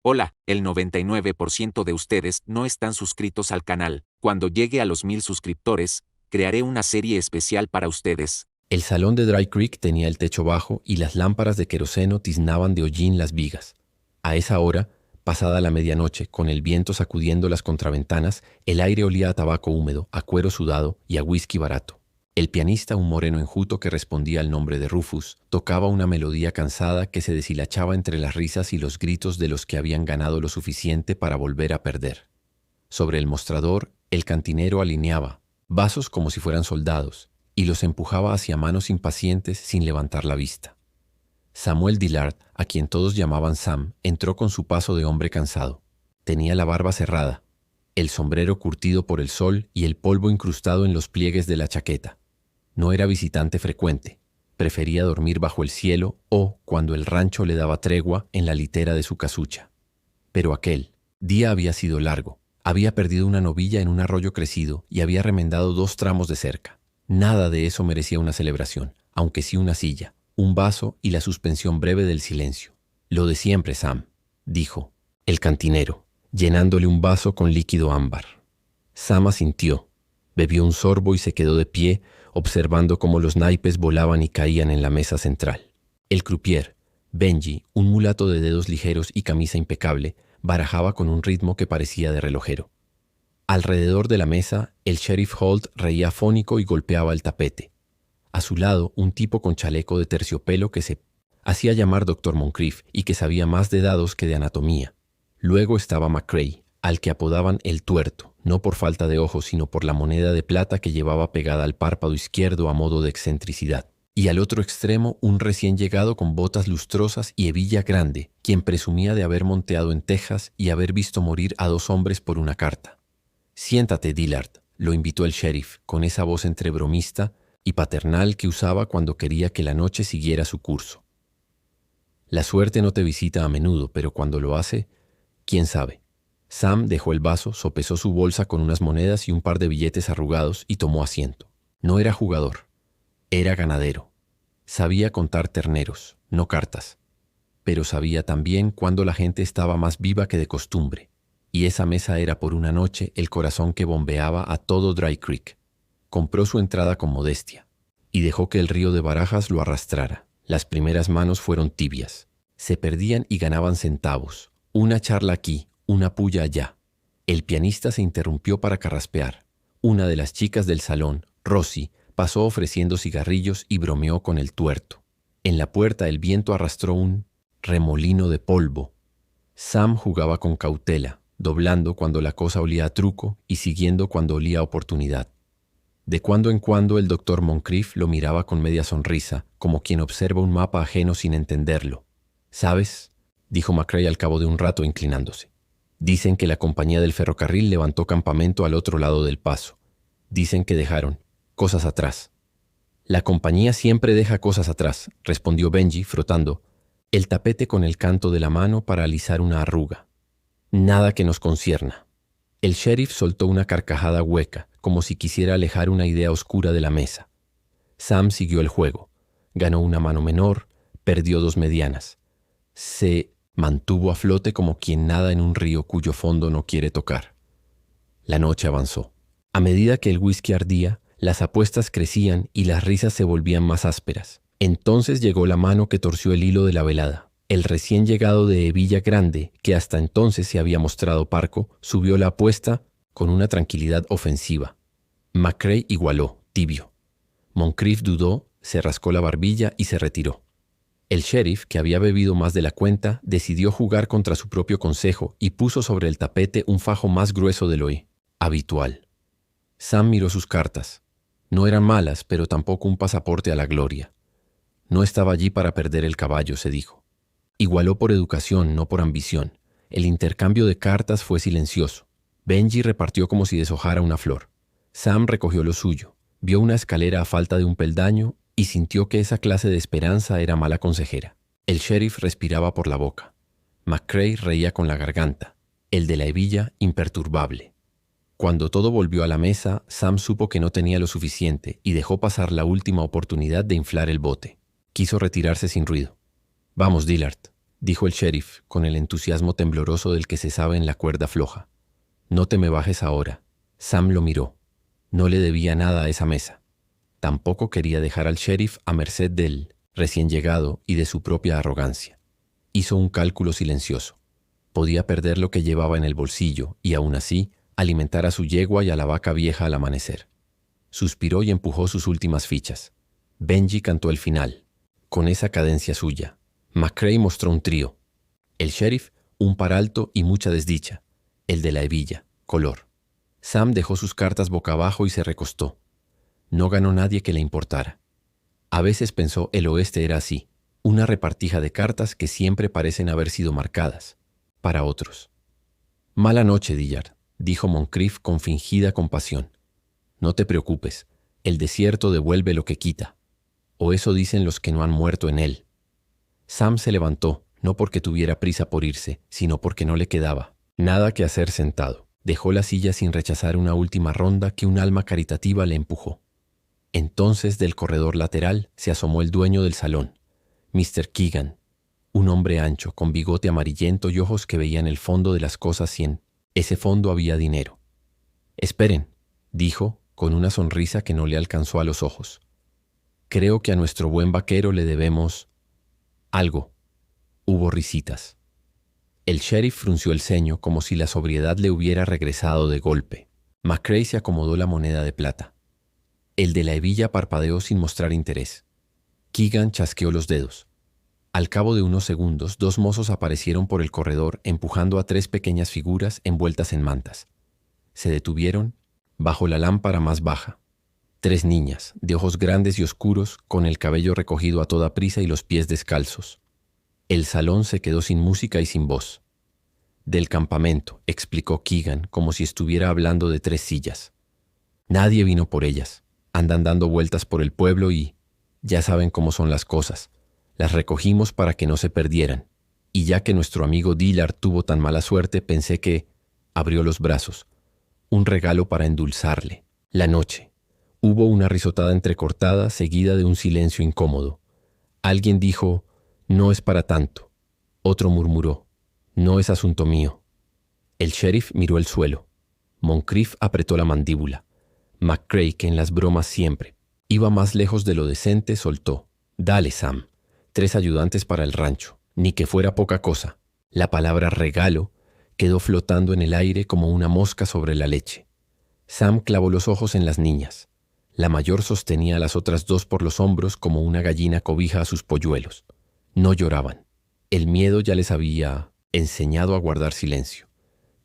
Hola, el 99% de ustedes no están suscritos al canal. Cuando llegue a los 1000 suscriptores, crearé una serie especial para ustedes. El salón de Dry Creek tenía el techo bajo y las lámparas de queroseno tiznaban de hollín las vigas. A esa hora, pasada la medianoche, con el viento sacudiendo las contraventanas, el aire olía a tabaco húmedo, a cuero sudado y a whisky barato. El pianista, un moreno enjuto que respondía al nombre de Rufus, tocaba una melodía cansada que se deshilachaba entre las risas y los gritos de los que habían ganado lo suficiente para volver a perder. Sobre el mostrador, el cantinero alineaba vasos como si fueran soldados y los empujaba hacia manos impacientes sin levantar la vista. Samuel Dillard, a quien todos llamaban Sam, entró con su paso de hombre cansado. Tenía la barba cerrada, el sombrero curtido por el sol y el polvo incrustado en los pliegues de la chaqueta. No era visitante frecuente. Prefería dormir bajo el cielo o, cuando el rancho le daba tregua, en la litera de su casucha. Pero aquel día había sido largo. Había perdido una novilla en un arroyo crecido y había remendado 2 tramos de cerca. Nada de eso merecía una celebración, aunque sí una silla, un vaso y la suspensión breve del silencio. Lo de siempre, Sam, dijo el cantinero, llenándole un vaso con líquido ámbar. Sam asintió, bebió un sorbo y se quedó de pie, observando cómo los naipes volaban y caían en la mesa central. El croupier, Benji, un mulato de dedos ligeros y camisa impecable, barajaba con un ritmo que parecía de relojero. Alrededor de la mesa, el sheriff Holt reía afónico y golpeaba el tapete. A su lado, un tipo con chaleco de terciopelo que se hacía llamar Dr. Moncrief y que sabía más de dados que de anatomía. Luego estaba McCrae, al que apodaban el tuerto, no por falta de ojos, sino por la moneda de plata que llevaba pegada al párpado izquierdo a modo de excentricidad. Y al otro extremo, un recién llegado con botas lustrosas y hebilla grande, quien presumía de haber monteado en Texas y haber visto morir a 2 hombres por una carta. «Siéntate, Dillard», lo invitó el sheriff, con esa voz entre bromista y paternal que usaba cuando quería que la noche siguiera su curso. La suerte no te visita a menudo, pero cuando lo hace, quién sabe. Sam dejó el vaso, sopesó su bolsa con unas monedas y un par de billetes arrugados y tomó asiento. No era jugador, era ganadero. Sabía contar terneros, no cartas, pero sabía también cuándo la gente estaba más viva que de costumbre. Y esa mesa era por una noche el corazón que bombeaba a todo Dry Creek. Compró su entrada con modestia y dejó que el río de barajas lo arrastrara. Las primeras manos fueron tibias. Se perdían y ganaban centavos. Una charla aquí, una puya allá. El pianista se interrumpió para carraspear. Una de las chicas del salón, Rosie, pasó ofreciendo cigarrillos y bromeó con el tuerto. En la puerta el viento arrastró un remolino de polvo. Sam jugaba con cautela, doblando cuando la cosa olía a truco y siguiendo cuando olía a oportunidad. De cuando en cuando el doctor Moncrief lo miraba con media sonrisa, como quien observa un mapa ajeno sin entenderlo. «¿Sabes?», dijo McCrae al cabo de un rato inclinándose. «Dicen que la compañía del ferrocarril levantó campamento al otro lado del paso. Dicen que dejaron cosas atrás». «La compañía siempre deja cosas atrás», respondió Benji, frotando el tapete con el canto de la mano para alisar una arruga. «Nada que nos concierna». El sheriff soltó una carcajada hueca, como si quisiera alejar una idea oscura de la mesa. Sam siguió el juego. Ganó una mano menor, perdió 2 medianas. Se mantuvo a flote como quien nada en un río cuyo fondo no quiere tocar. La noche avanzó. A medida que el whisky ardía, las apuestas crecían y las risas se volvían más ásperas. Entonces llegó la mano que torció el hilo de la velada. El recién llegado de hebilla grande, que hasta entonces se había mostrado parco, subió la apuesta con una tranquilidad ofensiva. McCrae igualó, tibio. Moncrief dudó, se rascó la barbilla y se retiró. El sheriff, que había bebido más de la cuenta, decidió jugar contra su propio consejo y puso sobre el tapete un fajo más grueso de lo habitual. Sam miró sus cartas. No eran malas, pero tampoco un pasaporte a la gloria. No estaba allí para perder el caballo, se dijo. Igualó por educación, no por ambición. El intercambio de cartas fue silencioso. Benji repartió como si deshojara una flor. Sam recogió lo suyo, vio una escalera a falta de un peldaño y sintió que esa clase de esperanza era mala consejera. El sheriff respiraba por la boca. McCrae reía con la garganta, el de la hebilla imperturbable. Cuando todo volvió a la mesa, Sam supo que no tenía lo suficiente y dejó pasar la última oportunidad de inflar el bote. Quiso retirarse sin ruido. «Vamos, Dillard», dijo el sheriff con el entusiasmo tembloroso del que se sabe en la cuerda floja. No te me bajes ahora. Sam lo miró. No le debía nada a esa mesa. Tampoco quería dejar al sheriff a merced del recién llegado y de su propia arrogancia. Hizo un cálculo silencioso. Podía perder lo que llevaba en el bolsillo y, aún así, alimentar a su yegua y a la vaca vieja al amanecer. Suspiró y empujó sus últimas fichas. Benji cantó el final, con esa cadencia suya. McCrae mostró un trío. El sheriff, un par alto y mucha desdicha. El de la hebilla, color. Sam dejó sus cartas boca abajo y se recostó. No ganó nadie que le importara. A veces pensó el oeste era así, una repartija de cartas que siempre parecen haber sido marcadas, para otros. Mala noche, Dillard, dijo Moncrief con fingida compasión. No te preocupes, el desierto devuelve lo que quita. O eso dicen los que no han muerto en él. Sam se levantó, no porque tuviera prisa por irse, sino porque no le quedaba nada que hacer sentado. Dejó la silla sin rechazar una última ronda que un alma caritativa le empujó. Entonces del corredor lateral se asomó el dueño del salón, Mr. Keegan, un hombre ancho, con bigote amarillento y ojos que veían el fondo de las cosas y en ese fondo había dinero. Esperen, dijo, con una sonrisa que no le alcanzó a los ojos. Creo que a nuestro buen vaquero le debemos algo. Hubo risitas. El sheriff frunció el ceño como si la sobriedad le hubiera regresado de golpe. McCrae se acomodó la moneda de plata. El de la hebilla parpadeó sin mostrar interés. Keegan chasqueó los dedos. Al cabo de unos segundos, dos mozos aparecieron por el corredor empujando a tres pequeñas figuras envueltas en mantas. Se detuvieron bajo la lámpara más baja. Tres niñas, de ojos grandes y oscuros, con el cabello recogido a toda prisa y los pies descalzos. El salón se quedó sin música y sin voz. Del campamento, explicó Keegan, como si estuviera hablando de tres sillas. Nadie vino por ellas. Andan dando vueltas por el pueblo y ya saben cómo son las cosas. Las recogimos para que no se perdieran. Y ya que nuestro amigo Dillard tuvo tan mala suerte, pensé que abrió los brazos. Un regalo para endulzarle. La noche. Hubo una risotada entrecortada seguida de un silencio incómodo. Alguien dijo, no es para tanto. Otro murmuró, no es asunto mío. El sheriff miró el suelo. Moncrief apretó la mandíbula. McCrae, que en las bromas siempre iba más lejos de lo decente, soltó. Dale, Sam. 3 ayudantes para el rancho. Ni que fuera poca cosa. La palabra regalo quedó flotando en el aire como una mosca sobre la leche. Sam clavó los ojos en las niñas. La mayor sostenía a las otras 2 por los hombros como una gallina cobija a sus polluelos. No lloraban. El miedo ya les había enseñado a guardar silencio.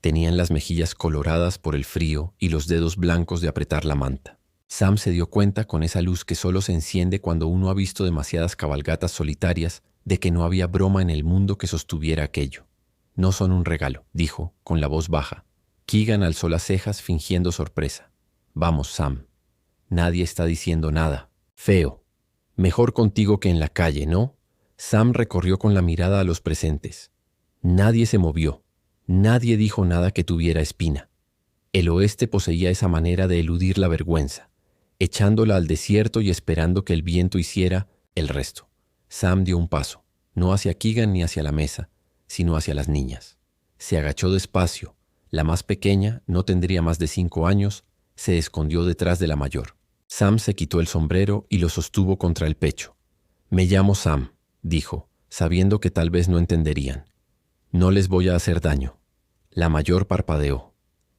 Tenían las mejillas coloradas por el frío y los dedos blancos de apretar la manta. Sam se dio cuenta con esa luz que solo se enciende cuando uno ha visto demasiadas cabalgatas solitarias de que no había broma en el mundo que sostuviera aquello. No son un regalo, dijo, con la voz baja. Keegan alzó las cejas fingiendo sorpresa. Vamos, Sam. Nadie está diciendo nada. Feo. Mejor contigo que en la calle, ¿no? Sam recorrió con la mirada a los presentes. Nadie se movió. Nadie dijo nada que tuviera espina. El oeste poseía esa manera de eludir la vergüenza, echándola al desierto y esperando que el viento hiciera el resto. Sam dio un paso, no hacia Keegan ni hacia la mesa, sino hacia las niñas. Se agachó despacio. La más pequeña, no tendría más de 5 años, se escondió detrás de la mayor. Sam se quitó el sombrero y lo sostuvo contra el pecho. Me llamo Sam, dijo, sabiendo que tal vez no entenderían. No les voy a hacer daño. La mayor parpadeó.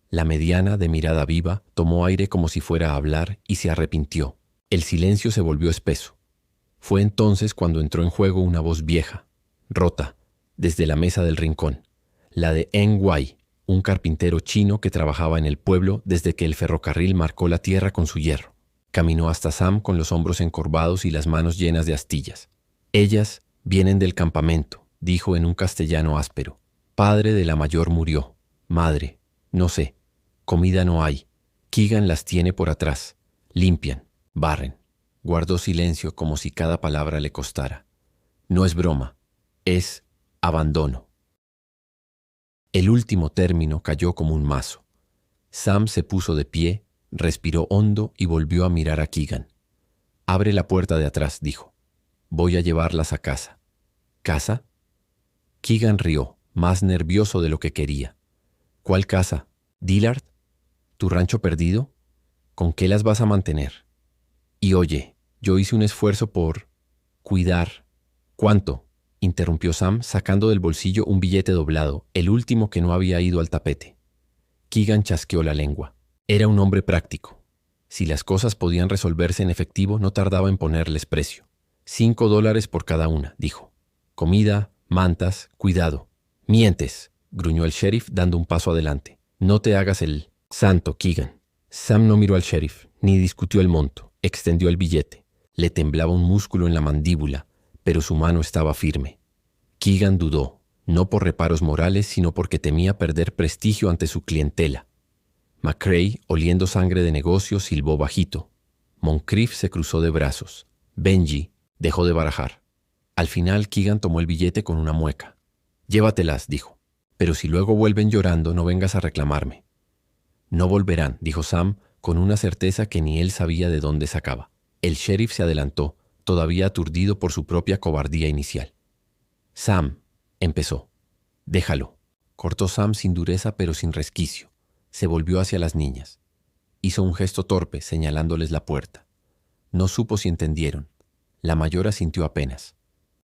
La mediana, de mirada viva, tomó aire como si fuera a hablar y se arrepintió. El silencio se volvió espeso. Fue entonces cuando entró en juego una voz vieja, rota, desde la mesa del rincón, la de Eng Wai, un carpintero chino que trabajaba en el pueblo desde que el ferrocarril marcó la tierra con su hierro. Caminó hasta Sam con los hombros encorvados y las manos llenas de astillas. Ellas vienen del campamento, dijo en un castellano áspero. Padre de la mayor murió. Madre, no sé. Comida no hay. Keegan las tiene por atrás. Limpian, barren. Guardó silencio como si cada palabra le costara. No es broma. Es abandono. El último término cayó como un mazo. Sam se puso de pie, respiró hondo y volvió a mirar a Keegan. Abre la puerta de atrás, dijo. Voy a llevarlas a casa. ¿Casa? Keegan rió, más nervioso de lo que quería. ¿Cuál casa? ¿Dillard? ¿Tu rancho perdido? ¿Con qué las vas a mantener? Y oye, yo hice un esfuerzo por cuidar. ¿Cuánto? Interrumpió Sam, sacando del bolsillo un billete doblado, el último que no había ido al tapete. Keegan chasqueó la lengua. Era un hombre práctico. Si las cosas podían resolverse en efectivo, no tardaba en ponerles precio. $5 por cada una, dijo. Comida, mantas, cuidado. Mientes, gruñó el sheriff dando un paso adelante. No te hagas el santo, Keegan. Sam no miró al sheriff, ni discutió el monto. Extendió el billete. Le temblaba un músculo en la mandíbula, pero su mano estaba firme. Keegan dudó, no por reparos morales, sino porque temía perder prestigio ante su clientela. McCrae, oliendo sangre de negocio, silbó bajito. Moncrief se cruzó de brazos. Benji dejó de barajar. Al final, Keegan tomó el billete con una mueca. Llévatelas, dijo. Pero si luego vuelven llorando, no vengas a reclamarme. No volverán, dijo Sam, con una certeza que ni él sabía de dónde sacaba. El sheriff se adelantó, todavía aturdido por su propia cobardía inicial. Sam, empezó. Déjalo. Cortó Sam sin dureza pero sin resquicio. Se volvió hacia las niñas. Hizo un gesto torpe, señalándoles la puerta. No supo si entendieron. La mayor asintió apenas.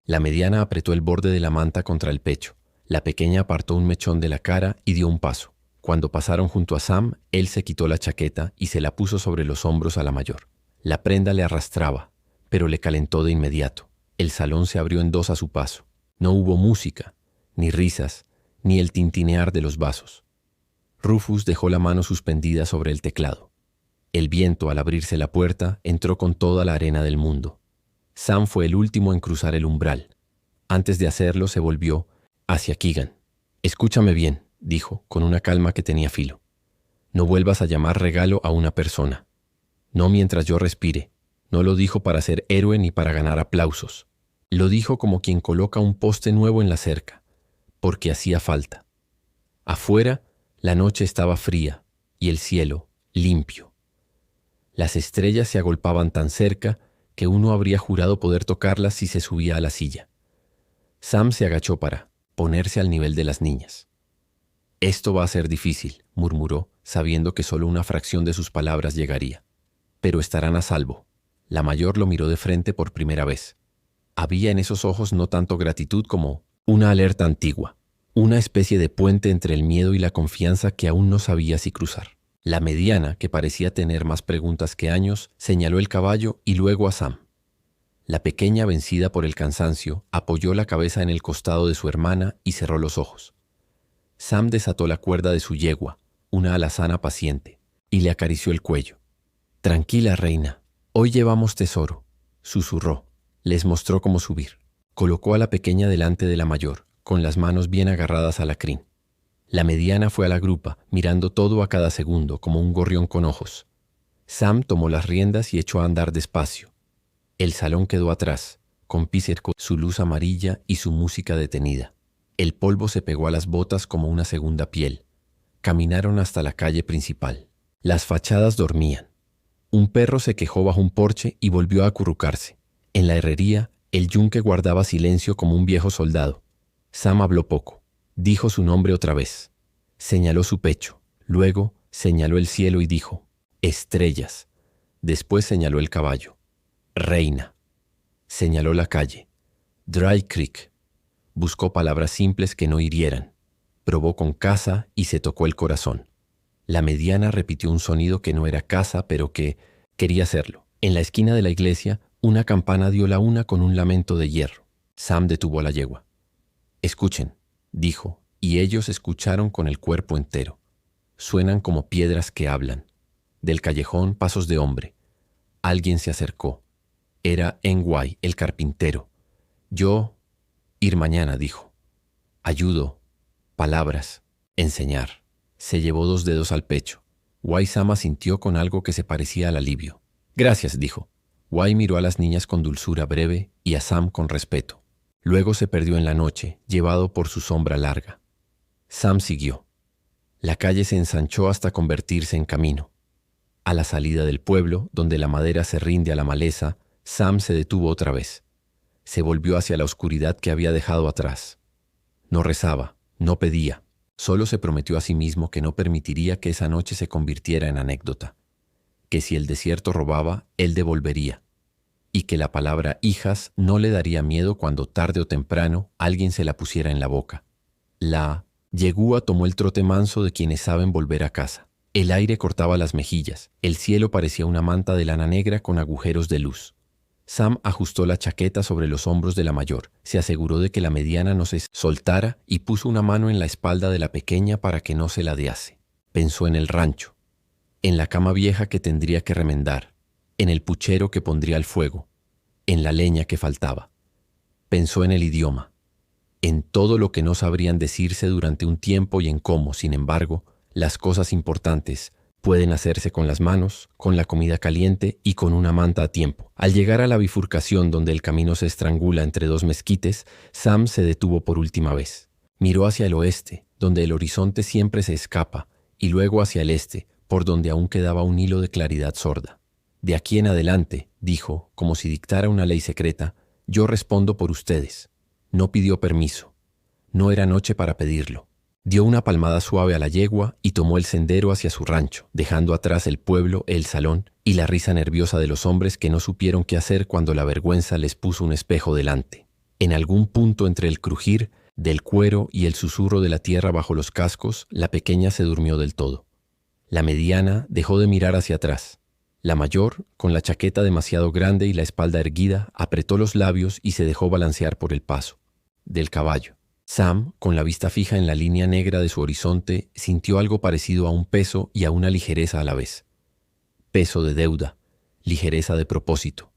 La mediana apretó el borde de la manta contra el pecho. La pequeña apartó un mechón de la cara y dio un paso. Cuando pasaron junto a Sam, él se quitó la chaqueta y se la puso sobre los hombros a la mayor. La prenda le arrastraba, pero le calentó de inmediato. El salón se abrió en dos a su paso. No hubo música, ni risas, ni el tintinear de los vasos. Rufus dejó la mano suspendida sobre el teclado. El viento, al abrirse la puerta, entró con toda la arena del mundo. Sam fue el último en cruzar el umbral. Antes de hacerlo, se volvió hacia Keegan. «Escúchame bien», dijo, con una calma que tenía filo. «No vuelvas a llamar regalo a una persona. No mientras yo respire. No lo dijo para ser héroe ni para ganar aplausos. Lo dijo como quien coloca un poste nuevo en la cerca, porque hacía falta. Afuera, la noche estaba fría y el cielo limpio. Las estrellas se agolpaban tan cerca que uno habría jurado poder tocarlas si se subía a la silla. Sam se agachó para ponerse al nivel de las niñas. «Esto va a ser difícil», murmuró, sabiendo que solo una fracción de sus palabras llegaría. «Pero estarán a salvo». La mayor lo miró de frente por primera vez. Había en esos ojos no tanto gratitud como una alerta antigua, una especie de puente entre el miedo y la confianza que aún no sabía si cruzar. La mediana, que parecía tener más preguntas que años, señaló el caballo y luego a Sam. La pequeña, vencida por el cansancio, apoyó la cabeza en el costado de su hermana y cerró los ojos. Sam desató la cuerda de su yegua, una alazana paciente, y le acarició el cuello. «Tranquila, reina, hoy llevamos tesoro», susurró. Les mostró cómo subir. Colocó a la pequeña delante de la mayor, con las manos bien agarradas a la crin. La mediana fue a la grupa, mirando todo a cada segundo, como un gorrión con ojos. Sam tomó las riendas y echó a andar despacio. El salón quedó atrás, con Pizarro, su luz amarilla y su música detenida. El polvo se pegó a las botas como una segunda piel. Caminaron hasta la calle principal. Las fachadas dormían. Un perro se quejó bajo un porche y volvió a acurrucarse. En la herrería, el yunque guardaba silencio como un viejo soldado. Sam habló poco. Dijo su nombre otra vez. Señaló su pecho. Luego señaló el cielo y dijo, «Estrellas». Después señaló el caballo. «Reina». Señaló la calle. «Dry Creek». Buscó palabras simples que no hirieran. Probó con casa y se tocó el corazón. La mediana repitió un sonido que no era casa, pero que quería serlo. En la esquina de la iglesia, una campana dio la una con un lamento de hierro. Sam detuvo a la yegua. «Escuchen», dijo, y ellos escucharon con el cuerpo entero. Suenan como piedras que hablan. Del callejón, pasos de hombre. Alguien se acercó. Era Enguay, el carpintero. «Yo ir mañana», dijo. «Ayudo. Palabras. Enseñar». Se llevó 2 dedos al pecho. Wai Sama sintió con algo que se parecía al alivio. «Gracias», dijo. Wai miró a las niñas con dulzura breve y a Sam con respeto. Luego se perdió en la noche, llevado por su sombra larga. Sam siguió. La calle se ensanchó hasta convertirse en camino. A la salida del pueblo, donde la madera se rinde a la maleza, Sam se detuvo otra vez. Se volvió hacia la oscuridad que había dejado atrás. No rezaba, no pedía. Solo se prometió a sí mismo que no permitiría que esa noche se convirtiera en anécdota. Que si el desierto robaba, él devolvería. Y que la palabra hijas no le daría miedo cuando tarde o temprano alguien se la pusiera en la boca. La yegúa tomó el trote manso de quienes saben volver a casa. El aire cortaba las mejillas, el cielo parecía una manta de lana negra con agujeros de luz. Sam ajustó la chaqueta sobre los hombros de la mayor, se aseguró de que la mediana no se soltara y puso una mano en la espalda de la pequeña para que no se ladease. Pensó en el rancho, en la cama vieja que tendría que remendar, en el puchero que pondría al fuego, en la leña que faltaba. Pensó en el idioma, en todo lo que no sabrían decirse durante un tiempo y en cómo, sin embargo, las cosas importantes pueden hacerse con las manos, con la comida caliente y con una manta a tiempo. Al llegar a la bifurcación donde el camino se estrangula entre dos mezquites, Sam se detuvo por última vez. Miró hacia el oeste, donde el horizonte siempre se escapa, y luego hacia el este, por donde aún quedaba un hilo de claridad sorda. De aquí en adelante, dijo, como si dictara una ley secreta, yo respondo por ustedes. No pidió permiso. No era noche para pedirlo. Dio una palmada suave a la yegua y tomó el sendero hacia su rancho, dejando atrás el pueblo, el salón y la risa nerviosa de los hombres que no supieron qué hacer cuando la vergüenza les puso un espejo delante. En algún punto entre el crujir del cuero y el susurro de la tierra bajo los cascos, la pequeña se durmió del todo. La mediana dejó de mirar hacia atrás. La mayor, con la chaqueta demasiado grande y la espalda erguida, apretó los labios y se dejó balancear por el paso del caballo. Sam, con la vista fija en la línea negra de su horizonte, sintió algo parecido a un peso y a una ligereza a la vez. Peso de deuda, ligereza de propósito.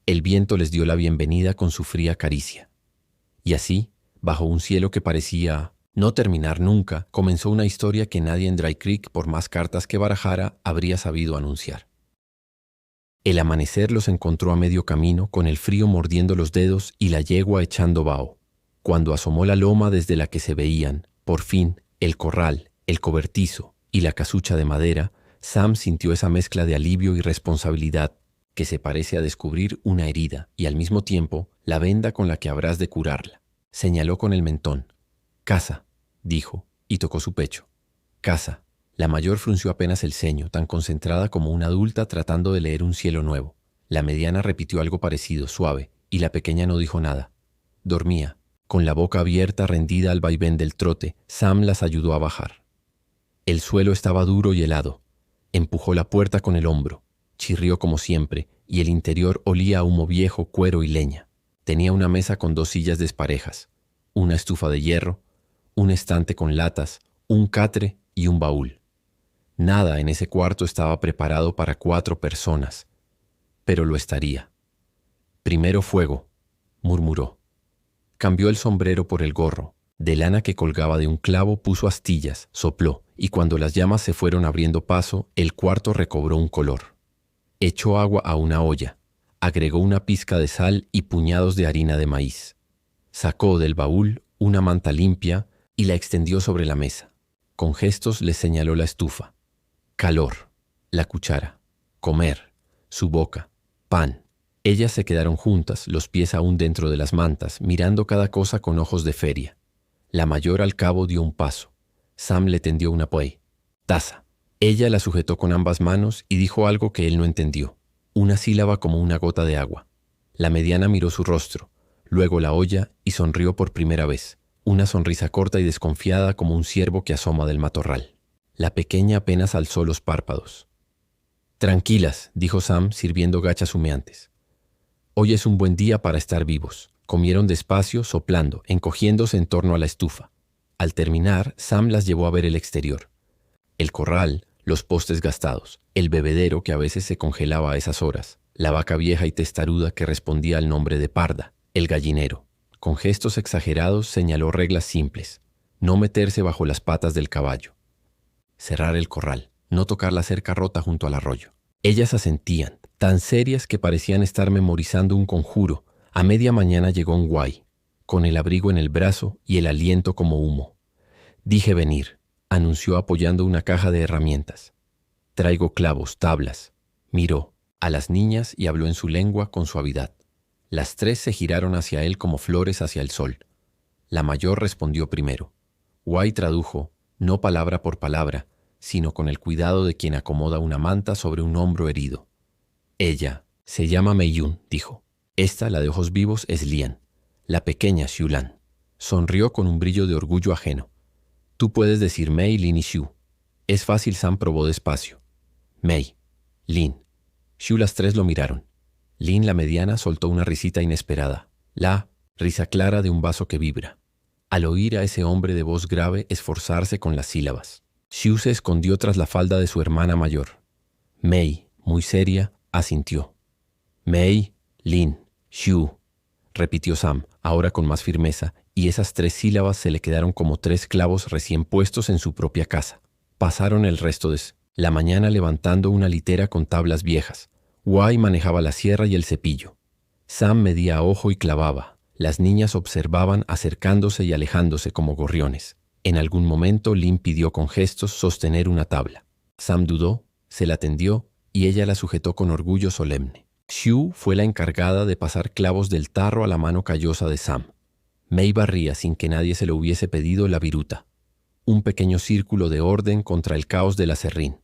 El viento les dio la bienvenida con su fría caricia. Y así, bajo un cielo que parecía no terminar nunca, comenzó una historia que nadie en Dry Creek, por más cartas que barajara, habría sabido anunciar. El amanecer los encontró a medio camino, con el frío mordiendo los dedos y la yegua echando vaho. Cuando asomó la loma desde la que se veían, por fin, el corral, el cobertizo y la casucha de madera, Sam sintió esa mezcla de alivio y responsabilidad que se parece a descubrir una herida y al mismo tiempo la venda con la que habrás de curarla. Señaló con el mentón. «Casa», dijo, y tocó su pecho. «Casa». La mayor frunció apenas el ceño, tan concentrada como una adulta tratando de leer un cielo nuevo. La mediana repitió algo parecido, suave, y la pequeña no dijo nada. Dormía. Con la boca abierta, rendida al vaivén del trote, Sam las ayudó a bajar. El suelo estaba duro y helado. Empujó la puerta con el hombro. Chirrió como siempre, y el interior olía a humo viejo, cuero y leña. Tenía una mesa con 2 sillas desparejas, una estufa de hierro, un estante con latas, un catre y un baúl. Nada en ese cuarto estaba preparado para 4 personas, pero lo estaría. «Primero fuego», murmuró. Cambió el sombrero por el gorro. De lana que colgaba de un clavo puso astillas, sopló, y cuando las llamas se fueron abriendo paso, el cuarto recobró un color. Echó agua a una olla, agregó una pizca de sal y puñados de harina de maíz. Sacó del baúl una manta limpia y la extendió sobre la mesa. Con gestos le señaló la estufa. Calor, la cuchara, comer, su boca, pan. Ellas se quedaron juntas, los pies aún dentro de las mantas, mirando cada cosa con ojos de feria. La mayor al cabo dio un paso. Sam le tendió una taza. Ella la sujetó con ambas manos y dijo algo que él no entendió. Una sílaba como una gota de agua. La mediana miró su rostro, luego la olla y sonrió por primera vez. Una sonrisa corta y desconfiada como un ciervo que asoma del matorral. La pequeña apenas alzó los párpados. «Tranquilas», dijo Sam, sirviendo gachas humeantes. «Hoy es un buen día para estar vivos». Comieron despacio, soplando, encogiéndose en torno a la estufa. Al terminar, Sam las llevó a ver el exterior. El corral, los postes gastados, el bebedero que a veces se congelaba a esas horas, la vaca vieja y testaruda que respondía al nombre de Parda, el gallinero. Con gestos exagerados señaló reglas simples. No meterse bajo las patas del caballo. Cerrar el corral, no tocar la cerca rota junto al arroyo. Ellas asentían, tan serias que parecían estar memorizando un conjuro. A media mañana llegó un guay, con el abrigo en el brazo y el aliento como humo. «Dije venir», anunció apoyando una caja de herramientas. «Traigo clavos, tablas». Miró a las niñas y habló en su lengua con suavidad. Las 3 se giraron hacia él como flores hacia el sol. La mayor respondió primero. Wai tradujo, no palabra por palabra, sino con el cuidado de quien acomoda una manta sobre un hombro herido. Ella se llama Meiyun, dijo. Esta, la de ojos vivos, es Lian, la pequeña Xiulan. Sonrió con un brillo de orgullo ajeno. Tú puedes decir Mei, Lin y Xiu. Es fácil, Sam probó despacio. Mei, Lin. Xiu, las tres lo miraron. Lin, la mediana, soltó una risita inesperada. La risa clara de un vaso que vibra. Al oír a ese hombre de voz grave esforzarse con las sílabas. Xiu se escondió tras la falda de su hermana mayor. Mei, muy seria, asintió. Mei, Lin, Xiu, repitió Sam, ahora con más firmeza, y esas 3 sílabas se le quedaron como 3 clavos recién puestos en su propia casa. Pasaron el resto de la mañana levantando una litera con tablas viejas. Wai manejaba la sierra y el cepillo. Sam medía a ojo y clavaba. Las niñas observaban acercándose y alejándose como gorriones. En algún momento Lin pidió con gestos sostener una tabla. Sam dudó, se la tendió y ella la sujetó con orgullo solemne. Xiu fue la encargada de pasar clavos del tarro a la mano callosa de Sam. Mei barría sin que nadie se lo hubiese pedido la viruta. Un pequeño círculo de orden contra el caos del aserrín.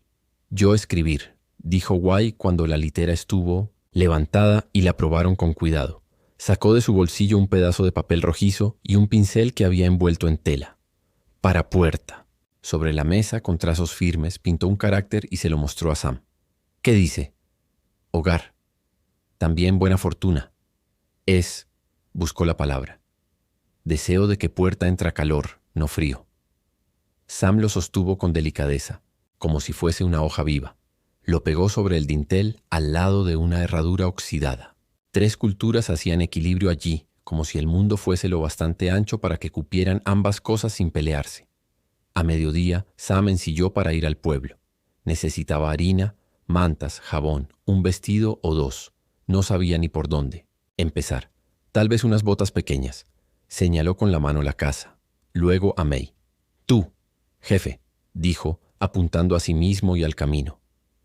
Yo escribir, dijo Wai cuando la litera estuvo levantada y la probaron con cuidado. Sacó de su bolsillo un pedazo de papel rojizo y un pincel que había envuelto en tela. Para puerta. Sobre la mesa, con trazos firmes, pintó un carácter y se lo mostró a Sam. ¿Qué dice? Hogar. También buena fortuna. Es, buscó la palabra. Deseo de que puerta entra calor, no frío. Sam lo sostuvo con delicadeza, como si fuese una hoja viva. Lo pegó sobre el dintel al lado de una herradura oxidada. 3 culturas hacían equilibrio allí, como si el mundo fuese lo bastante ancho para que cupieran ambas cosas sin pelearse. A mediodía, Sam ensilló para ir al pueblo. Necesitaba harina, mantas, jabón, un vestido o 2. No sabía ni por dónde empezar. Tal vez unas botas pequeñas. Señaló con la mano la casa. Luego a Mei. Tú, jefe, dijo, apuntando a sí mismo y al camino.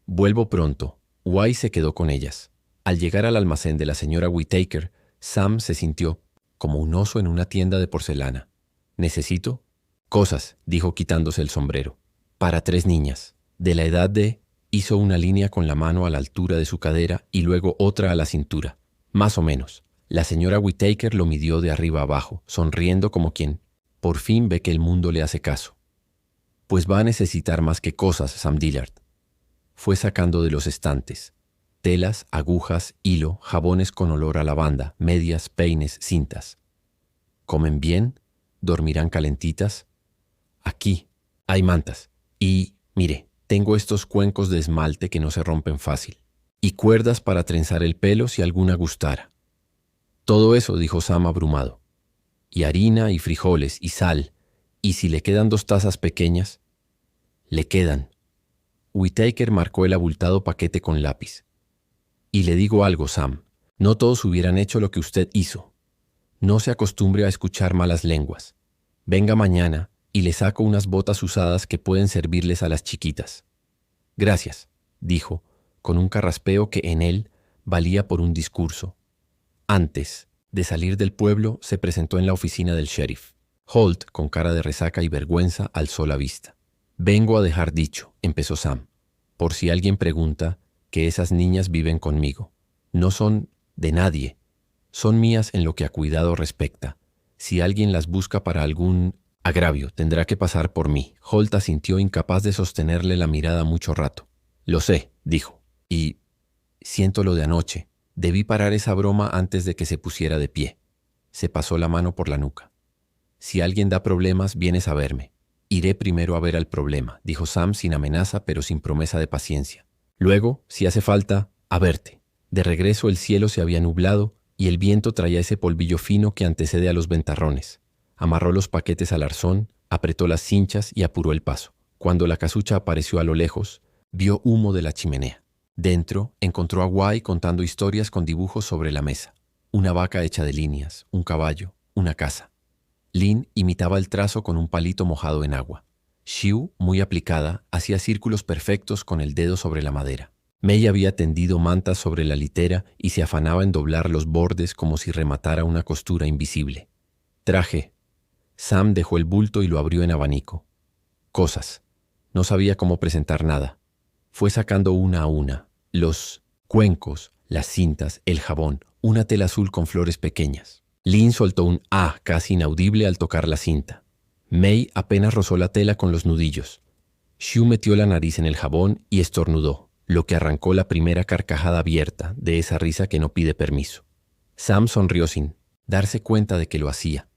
Vuelvo pronto. Wai se quedó con ellas. Al llegar al almacén de la señora Whittaker, Sam se sintió como un oso en una tienda de porcelana. ¿Necesito? Cosas, dijo quitándose el sombrero. Para 3 niñas. De la edad de... Hizo una línea con la mano a la altura de su cadera y luego otra a la cintura. Más o menos. La señora Whittaker lo midió de arriba abajo, sonriendo como quien por fin ve que el mundo le hace caso. Pues va a necesitar más que cosas, Sam Dillard. Fue sacando de los estantes. Telas, agujas, hilo, jabones con olor a lavanda, medias, peines, cintas. ¿Comen bien? ¿Dormirán calentitas? Aquí hay mantas. Y, mire, tengo estos cuencos de esmalte que no se rompen fácil. Y cuerdas para trenzar el pelo si alguna gustara. Todo eso, dijo Sam abrumado. Y harina y frijoles y sal. Y si le quedan 2 tazas pequeñas, le quedan. Whittaker marcó el abultado paquete con lápiz. Y le digo algo, Sam. No todos hubieran hecho lo que usted hizo. No se acostumbre a escuchar malas lenguas. Venga mañana y le saco unas botas usadas que pueden servirles a las chiquitas. Gracias, dijo, con un carraspeo que en él valía por un discurso. Antes de salir del pueblo, se presentó en la oficina del sheriff. Holt, con cara de resaca y vergüenza, alzó la vista. Vengo a dejar dicho, empezó Sam, por si alguien pregunta, que esas niñas viven conmigo. No son de nadie. Son mías en lo que a cuidado respecta. Si alguien las busca para algún agravio, tendrá que pasar por mí. Holt asintió, incapaz de sostenerle la mirada mucho rato. Lo sé, dijo, y siento lo de anoche. Debí parar esa broma antes de que se pusiera de pie. Se pasó la mano por la nuca. Si alguien da problemas, vienes a verme. Iré primero a ver al problema, dijo Sam sin amenaza pero sin promesa de paciencia. Luego, si hace falta, a verte. De regreso el cielo se había nublado y el viento traía ese polvillo fino que antecede a los ventarrones. Amarró los paquetes al arzón, apretó las cinchas y apuró el paso. Cuando la casucha apareció a lo lejos, vio humo de la chimenea. Dentro, encontró a Wai contando historias con dibujos sobre la mesa. Una vaca hecha de líneas, un caballo, una casa. Lin imitaba el trazo con un palito mojado en agua. Xiu, muy aplicada, hacía círculos perfectos con el dedo sobre la madera. Mei había tendido mantas sobre la litera y se afanaba en doblar los bordes como si rematara una costura invisible. Traje, Sam dejó el bulto y lo abrió en abanico. Cosas. No sabía cómo presentar nada. Fue sacando una a una. Los cuencos, las cintas, el jabón, una tela azul con flores pequeñas. Lynn soltó un «ah» casi inaudible al tocar la cinta. May apenas rozó la tela con los nudillos. Shu metió la nariz en el jabón y estornudó, lo que arrancó la primera carcajada abierta de esa risa que no pide permiso. Sam sonrió sin darse cuenta de que lo hacía.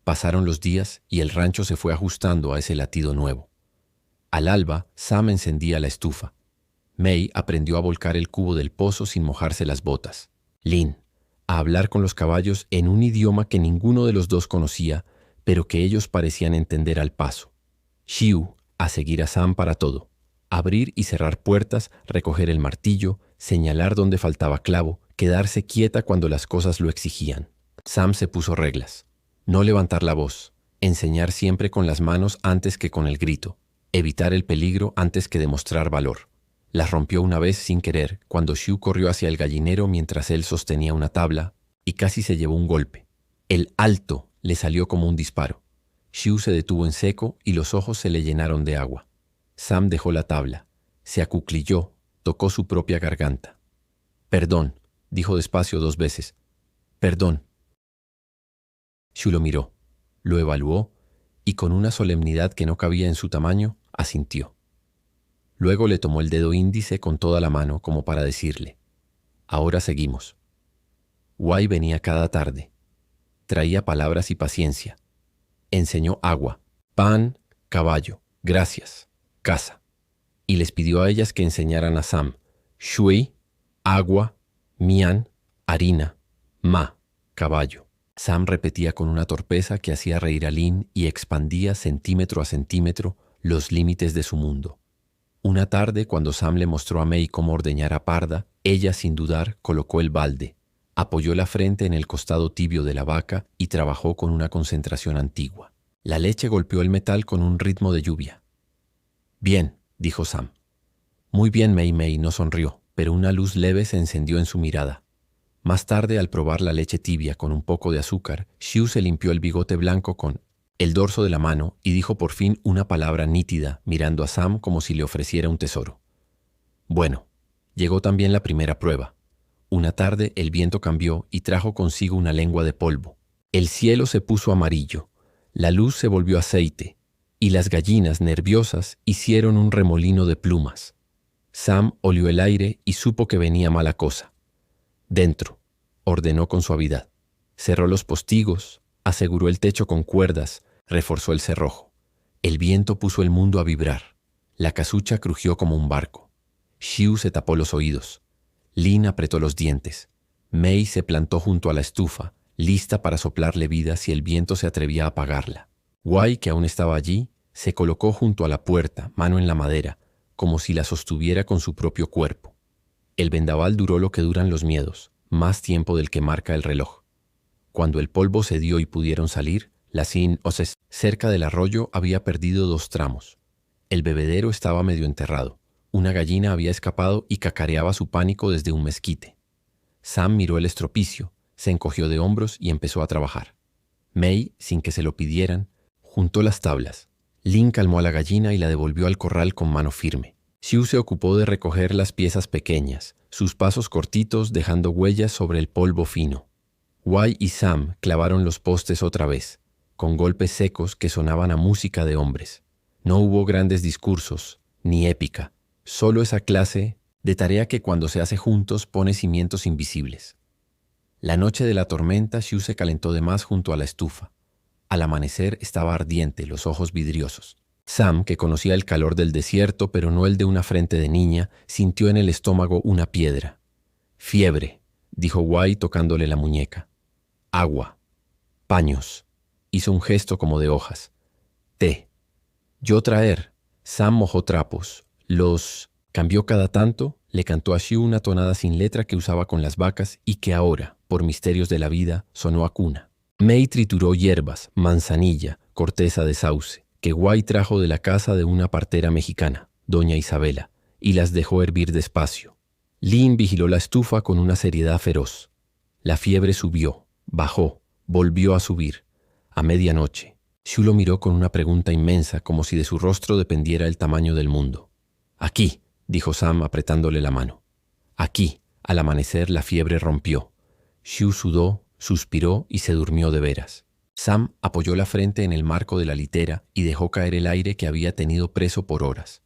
Pasaron los días y el rancho se fue ajustando a ese latido nuevo. Al alba, Sam encendía la estufa. May aprendió a volcar el cubo del pozo sin mojarse las botas. Lynn, a hablar con los caballos en un idioma que ninguno de los dos conocía, pero que ellos parecían entender al paso. Shu, a seguir a Sam para todo. Abrir y cerrar puertas, recoger el martillo, señalar donde faltaba clavo, quedarse quieta cuando las cosas lo exigían. Sam se puso reglas. No levantar la voz, enseñar siempre con las manos antes que con el grito, evitar el peligro antes que demostrar valor. Las rompió una vez sin querer, cuando Shu corrió hacia el gallinero mientras él sostenía una tabla y casi se llevó un golpe. El alto le salió como un disparo. Shu se detuvo en seco y los ojos se le llenaron de agua. Sam dejó la tabla, se acuclilló, tocó su propia garganta. «Perdón», dijo despacio 2 veces. «Perdón». Shu lo miró, lo evaluó y con una solemnidad que no cabía en su tamaño, asintió. Luego le tomó el dedo índice con toda la mano como para decirle: «Ahora seguimos». Wai venía cada tarde. Traía palabras y paciencia. Enseñó agua, pan, caballo, gracias, casa. Y les pidió a ellas que enseñaran a Sam: shui, agua, mian, harina, ma, caballo. Sam repetía con una torpeza que hacía reír a Lynn y expandía centímetro a centímetro los límites de su mundo. Una tarde, cuando Sam le mostró a May cómo ordeñar a parda, ella, sin dudar, colocó el balde, apoyó la frente en el costado tibio de la vaca y trabajó con una concentración antigua. La leche golpeó el metal con un ritmo de lluvia. «Bien», dijo Sam. «Muy bien», May no sonrió, pero una luz leve se encendió en su mirada. Más tarde, al probar la leche tibia con un poco de azúcar, Shu se limpió el bigote blanco con el dorso de la mano y dijo por fin una palabra nítida, mirando a Sam como si le ofreciera un tesoro. Bueno, llegó también la primera prueba. Una tarde el viento cambió y trajo consigo una lengua de polvo. El cielo se puso amarillo, la luz se volvió aceite, y las gallinas, nerviosas, hicieron un remolino de plumas. Sam olió el aire y supo que venía mala cosa. «Dentro», ordenó con suavidad. Cerró los postigos, aseguró el techo con cuerdas, reforzó el cerrojo. El viento puso el mundo a vibrar. La casucha crujió como un barco. Shu se tapó los oídos. Lynn apretó los dientes. May se plantó junto a la estufa, lista para soplarle vida si el viento se atrevía a apagarla. Wai, que aún estaba allí, se colocó junto a la puerta, mano en la madera, como si la sostuviera con su propio cuerpo. El vendaval duró lo que duran los miedos, más tiempo del que marca el reloj. Cuando el polvo cedió y pudieron salir, la Sin-Oses cerca del arroyo había perdido 2 tramos. El bebedero estaba medio enterrado. Una gallina había escapado y cacareaba su pánico desde un mezquite. Sam miró el estropicio, se encogió de hombros y empezó a trabajar. May, sin que se lo pidieran, juntó las tablas. Lynn calmó a la gallina y la devolvió al corral con mano firme. Shu se ocupó de recoger las piezas pequeñas, sus pasos cortitos dejando huellas sobre el polvo fino. Wai y Sam clavaron los postes otra vez, con golpes secos que sonaban a música de hombres. No hubo grandes discursos, ni épica, solo esa clase de tarea que cuando se hace juntos pone cimientos invisibles. La noche de la tormenta, Shu se calentó de más junto a la estufa. Al amanecer estaba ardiente, los ojos vidriosos. Sam, que conocía el calor del desierto, pero no el de una frente de niña, sintió en el estómago una piedra. «Fiebre», dijo Wai tocándole la muñeca. «Agua. Paños». Hizo un gesto como de hojas. «Té». «Yo traer». Sam mojó trapos. Los cambió cada tanto, le cantó a Shu una tonada sin letra que usaba con las vacas y que ahora, por misterios de la vida, sonó a cuna. May trituró hierbas, manzanilla, corteza de sauce, que Wai trajo de la casa de una partera mexicana, doña Isabela, y las dejó hervir despacio. Lynn vigiló la estufa con una seriedad feroz. La fiebre subió, bajó, volvió a subir. A medianoche, Shu lo miró con una pregunta inmensa, como si de su rostro dependiera el tamaño del mundo. «Aquí», dijo Sam apretándole la mano. «Aquí». Al amanecer la fiebre rompió. Shu sudó, suspiró y se durmió de veras. Sam apoyó la frente en el marco de la litera y dejó caer el aire que había tenido preso por horas.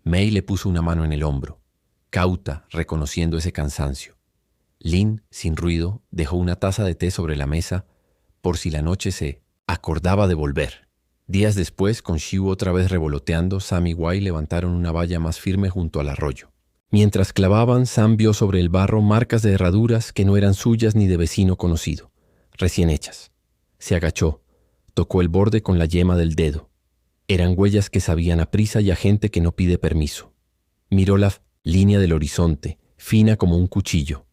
May le puso una mano en el hombro, cauta, reconociendo ese cansancio. Lin, sin ruido, dejó una taza de té sobre la mesa por si la noche se acordaba de volver. Días después, con Shu otra vez revoloteando, Sam y Wai levantaron una valla más firme junto al arroyo. Mientras clavaban, Sam vio sobre el barro marcas de herraduras que no eran suyas ni de vecino conocido, recién hechas. Se agachó, tocó el borde con la yema del dedo. Eran huellas que sabían a prisa y a gente que no pide permiso. Miró la línea del horizonte, fina como un cuchillo.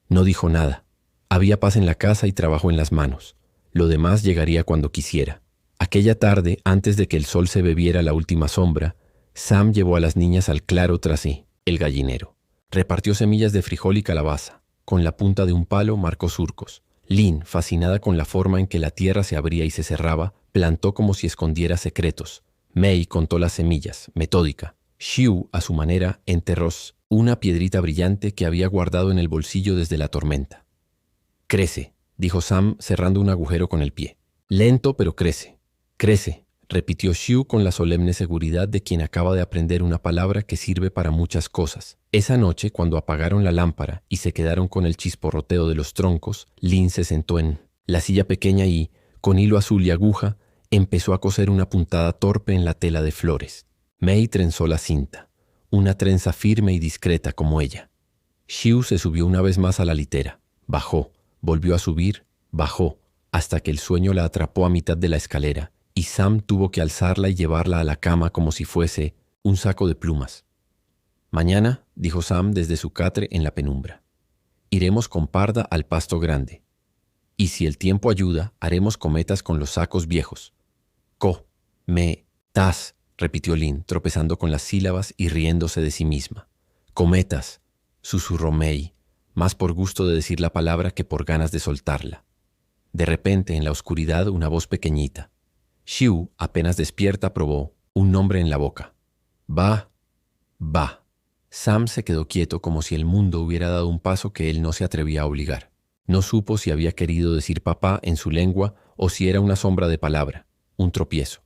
No dijo nada. Había paz en la casa y trabajo en las manos. Lo demás llegaría cuando quisiera. Aquella tarde, antes de que el sol se bebiera la última sombra, Sam llevó a las niñas al claro tras sí, el gallinero. Repartió semillas de frijol y calabaza. Con la punta de un palo marcó surcos. Lin, fascinada con la forma en que la tierra se abría y se cerraba, plantó como si escondiera secretos. May contó las semillas, metódica. Shu, a su manera, enterró una piedrita brillante que había guardado en el bolsillo desde la tormenta. «Crece», dijo Sam cerrando un agujero con el pie. «Lento, pero crece. Crece», repitió Shu con la solemne seguridad de quien acaba de aprender una palabra que sirve para muchas cosas. Esa noche, cuando apagaron la lámpara y se quedaron con el chisporroteo de los troncos, Lin se sentó en la silla pequeña y, con hilo azul y aguja, empezó a coser una puntada torpe en la tela de flores. May trenzó la cinta, una trenza firme y discreta como ella. Shu se subió una vez más a la litera, bajó, volvió a subir, bajó, hasta que el sueño la atrapó a mitad de la escalera, y Sam tuvo que alzarla y llevarla a la cama como si fuese un saco de plumas. «Mañana», dijo Sam desde su catre en la penumbra, «iremos con Parda al pasto grande. Y si el tiempo ayuda, haremos cometas con los sacos viejos». «Co-me-tas», repitió Lin, tropezando con las sílabas y riéndose de sí misma. «Cometas», susurró May, más por gusto de decir la palabra que por ganas de soltarla. De repente, en la oscuridad, una voz pequeñita. Shu, apenas despierta, probó un nombre en la boca. «Ba, ba». Sam se quedó quieto como si el mundo hubiera dado un paso que él no se atrevía a obligar. No supo si había querido decir papá en su lengua o si era una sombra de palabra, un tropiezo.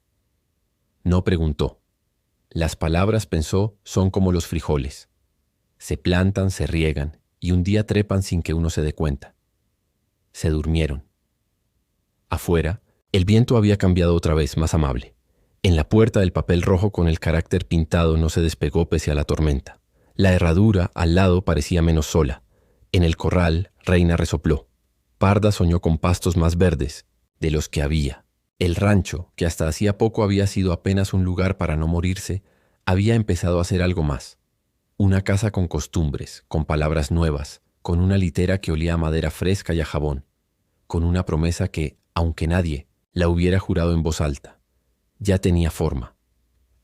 No preguntó. Las palabras, pensó, son como los frijoles. Se plantan, se riegan y un día trepan sin que uno se dé cuenta. Se durmieron. Afuera, el viento había cambiado otra vez, más amable. En la puerta el papel rojo con el carácter pintado no se despegó pese a la tormenta. La herradura al lado parecía menos sola. En el corral, Reina resopló. Parda soñó con pastos más verdes, de los que había. El rancho, que hasta hacía poco había sido apenas un lugar para no morirse, había empezado a ser algo más. Una casa con costumbres, con palabras nuevas, con una litera que olía a madera fresca y a jabón, con una promesa que, aunque nadie la hubiera jurado en voz alta, ya tenía forma.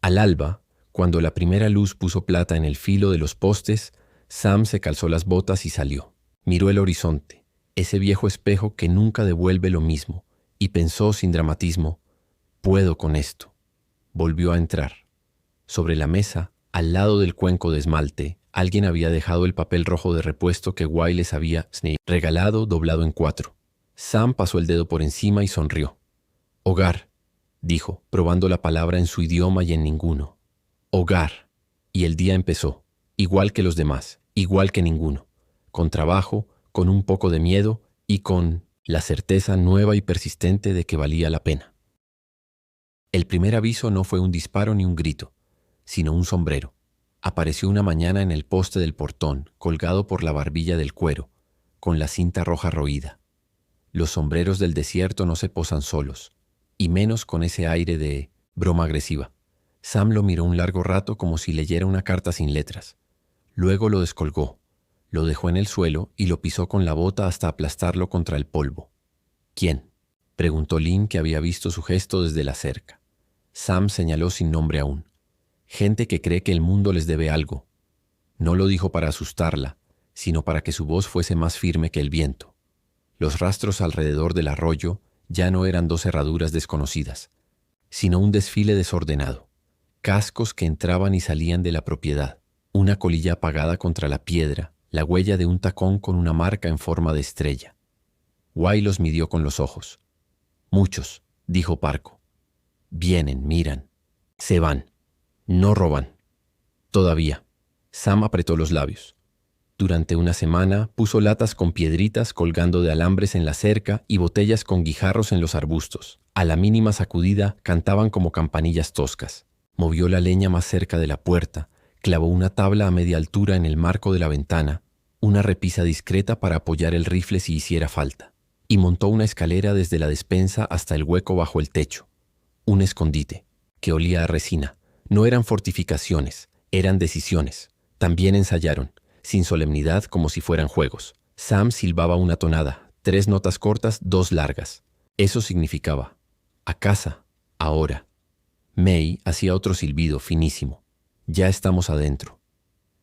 Al alba, cuando la primera luz puso plata en el filo de los postes, Sam se calzó las botas y salió. Miró el horizonte, ese viejo espejo que nunca devuelve lo mismo, y pensó sin dramatismo, «Puedo con esto». Volvió a entrar. Sobre la mesa, al lado del cuenco de esmalte, alguien había dejado el papel rojo de repuesto que Wai les había regalado doblado en 4. Sam pasó el dedo por encima y sonrió. «Hogar», dijo, probando la palabra en su idioma y en ninguno. «Hogar». Y el día empezó, igual que los demás, igual que ninguno, con trabajo, con un poco de miedo y con la certeza nueva y persistente de que valía la pena. El primer aviso no fue un disparo ni un grito, sino un sombrero. Apareció una mañana en el poste del portón, colgado por la barbilla del cuero, con la cinta roja roída. Los sombreros del desierto no se posan solos, y menos con ese aire de broma agresiva. Sam lo miró un largo rato como si leyera una carta sin letras. Luego lo descolgó, lo dejó en el suelo y lo pisó con la bota hasta aplastarlo contra el polvo. «¿Quién?», preguntó Lin, que había visto su gesto desde la cerca. Sam señaló sin nombre aún. «Gente que cree que el mundo les debe algo». No lo dijo para asustarla, sino para que su voz fuese más firme que el viento. Los rastros alrededor del arroyo ya no eran 2 herraduras desconocidas, sino un desfile desordenado. Cascos que entraban y salían de la propiedad, una colilla apagada contra la piedra, la huella de un tacón con una marca en forma de estrella. Guay los midió con los ojos. Muchos, dijo Parco. Vienen, miran. Se van. No roban. Todavía. Sam apretó los labios. Durante una semana puso latas con piedritas colgando de alambres en la cerca y botellas con guijarros en los arbustos. A la mínima sacudida cantaban como campanillas toscas. Movió la leña más cerca de la puerta, clavó una tabla a media altura en el marco de la ventana, una repisa discreta para apoyar el rifle si hiciera falta, y montó una escalera desde la despensa hasta el hueco bajo el techo. Un escondite, que olía a resina. No eran fortificaciones, eran decisiones. También ensayaron, sin solemnidad como si fueran juegos. Sam silbaba una tonada, 3 notas cortas, 2 largas. Eso significaba, a casa, ahora. May hacía otro silbido finísimo. Ya estamos adentro.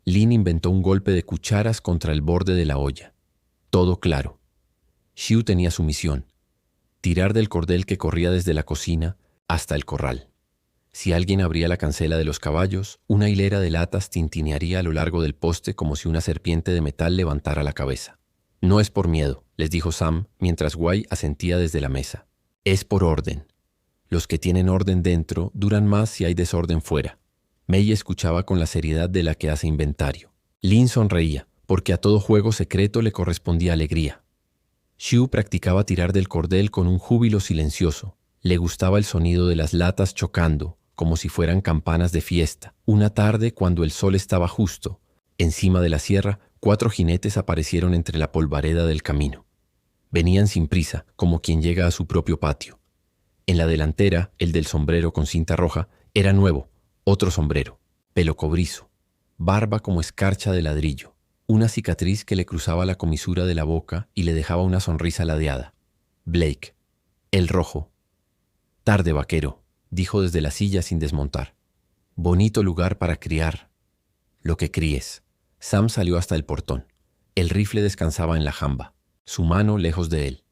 Lynn inventó un golpe de cucharas contra el borde de la olla. Todo claro. Xiu tenía su misión, tirar del cordel que corría desde la cocina hasta el corral. Si alguien abría la cancela de los caballos, una hilera de latas tintinearía a lo largo del poste como si una serpiente de metal levantara la cabeza. No es por miedo, les dijo Sam, mientras Guay asentía desde la mesa. Es por orden. Los que tienen orden dentro duran más si hay desorden fuera. May escuchaba con la seriedad de la que hace inventario. Lynn sonreía, porque a todo juego secreto le correspondía alegría. Xiu practicaba tirar del cordel con un júbilo silencioso. Le gustaba el sonido de las latas chocando, como si fueran campanas de fiesta. Una tarde, cuando el sol estaba justo, encima de la sierra, 4 jinetes aparecieron entre la polvareda del camino. Venían sin prisa, como quien llega a su propio patio. En la delantera, el del sombrero con cinta roja, era nuevo, otro sombrero, pelo cobrizo, barba como escarcha de ladrillo, una cicatriz que le cruzaba la comisura de la boca y le dejaba una sonrisa ladeada. Blake, el rojo. Tarde, vaquero, dijo desde la silla sin desmontar. Bonito lugar para criar. Lo que críes. Sam salió hasta el portón. El rifle descansaba en la jamba, su mano lejos de él.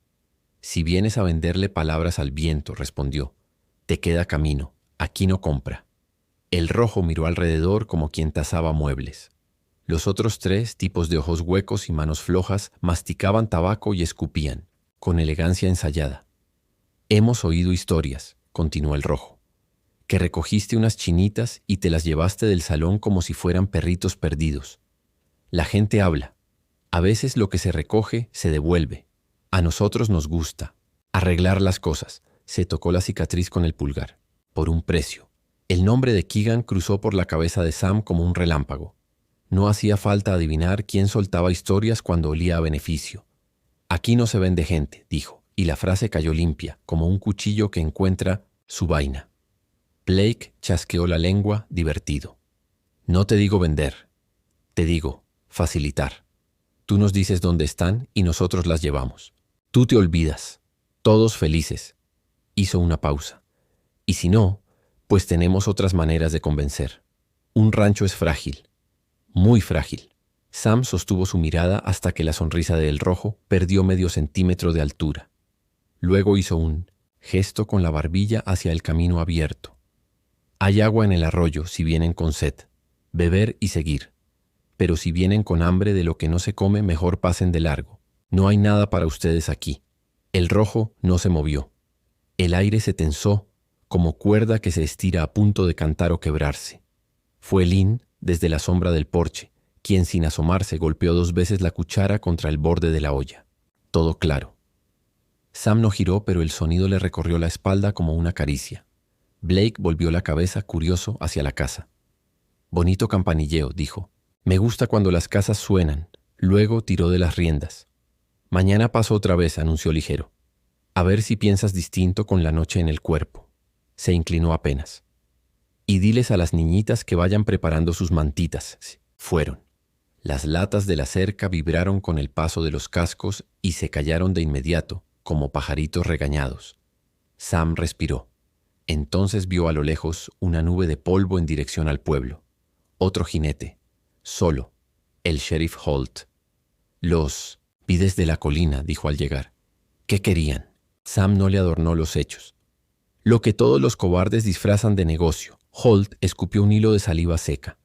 Si vienes a venderle palabras al viento, respondió, te queda camino, aquí no compra. El rojo miró alrededor como quien tasaba muebles. Los otros 3, tipos de ojos huecos y manos flojas, masticaban tabaco y escupían, con elegancia ensayada. Hemos oído historias, continuó el rojo, que recogiste unas chinitas y te las llevaste del salón como si fueran perritos perdidos. La gente habla. A veces lo que se recoge se devuelve. A nosotros nos gusta arreglar las cosas. Se tocó la cicatriz con el pulgar. Por un precio. El nombre de Keegan cruzó por la cabeza de Sam como un relámpago. No hacía falta adivinar quién soltaba historias cuando olía a beneficio. Aquí no se vende gente, dijo, y la frase cayó limpia, como un cuchillo que encuentra su vaina. Blake chasqueó la lengua, divertido. No te digo vender. Te digo facilitar. Tú nos dices dónde están y nosotros las llevamos. Tú te olvidas. Todos felices. Hizo una pausa. Y si no, pues tenemos otras maneras de convencer. Un rancho es frágil. Muy frágil. Sam sostuvo su mirada hasta que la sonrisa de El Rojo perdió medio centímetro de altura. Luego hizo un gesto con la barbilla hacia el camino abierto. Hay agua en el arroyo si vienen con sed. Beber y seguir. Pero si vienen con hambre de lo que no se come, mejor pasen de largo. No hay nada para ustedes aquí. El Rojo no se movió. El aire se tensó, como cuerda que se estira a punto de cantar o quebrarse. Fue Lynn, desde la sombra del porche, quien sin asomarse golpeó 2 veces la cuchara contra el borde de la olla. Todo claro. Sam no giró, pero el sonido le recorrió la espalda como una caricia. Blake volvió la cabeza, curioso, hacia la casa. Bonito campanilleo, dijo. Me gusta cuando las casas suenan. Luego tiró de las riendas. Mañana paso otra vez, anunció ligero. A ver si piensas distinto con la noche en el cuerpo. Se inclinó apenas. Y diles a las niñitas que vayan preparando sus mantitas. Fueron. Las latas de la cerca vibraron con el paso de los cascos y se callaron de inmediato, como pajaritos regañados. Sam respiró. Entonces vio a lo lejos una nube de polvo en dirección al pueblo. Otro jinete. Solo. El sheriff Holt. Los vi desde la colina, dijo al llegar. ¿Qué querían? Sam no le adornó los hechos. Lo que todos los cobardes disfrazan de negocio. Holt escupió un hilo de saliva seca.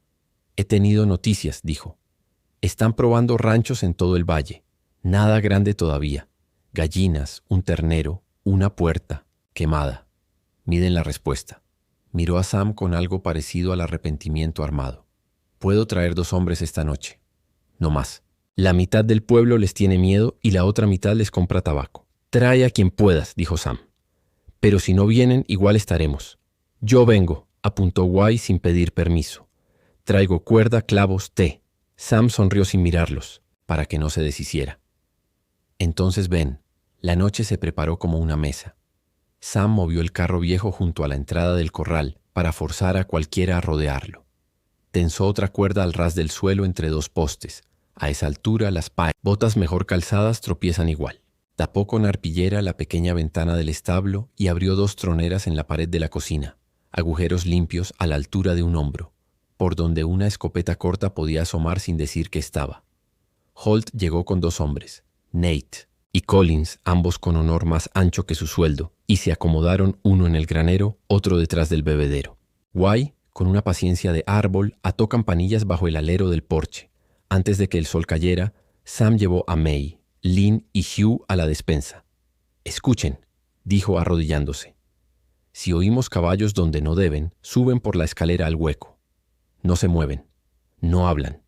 He tenido noticias, dijo. Están probando ranchos en todo el valle. Nada grande todavía. Gallinas, un ternero, una puerta, quemada. Miden la respuesta. Miró a Sam con algo parecido al arrepentimiento armado. Puedo traer 2 hombres esta noche. No más. La mitad del pueblo les tiene miedo y la otra mitad les compra tabaco. Trae a quien puedas, dijo Sam. Pero si no vienen, igual estaremos. Yo vengo, apuntó Guy sin pedir permiso. Traigo cuerda, clavos, té. Sam sonrió sin mirarlos, para que no se deshiciera. Entonces ven, la noche se preparó como una mesa. Sam movió el carro viejo junto a la entrada del corral para forzar a cualquiera a rodearlo. Tensó otra cuerda al ras del suelo entre 2 postes. A esa altura las botas mejor calzadas tropiezan igual. Tapó con arpillera la pequeña ventana del establo y abrió 2 troneras en la pared de la cocina, agujeros limpios a la altura de un hombro, por donde una escopeta corta podía asomar sin decir que estaba. Holt llegó con 2 hombres, Nate y Collins, ambos con honor más ancho que su sueldo, y se acomodaron uno en el granero, otro detrás del bebedero. Guy, con una paciencia de árbol, ató campanillas bajo el alero del porche. Antes de que el sol cayera, Sam llevó a May, Lynn y Hugh a la despensa. Escuchen, dijo arrodillándose. Si oímos caballos donde no deben, suben por la escalera al hueco. No se mueven, no hablan,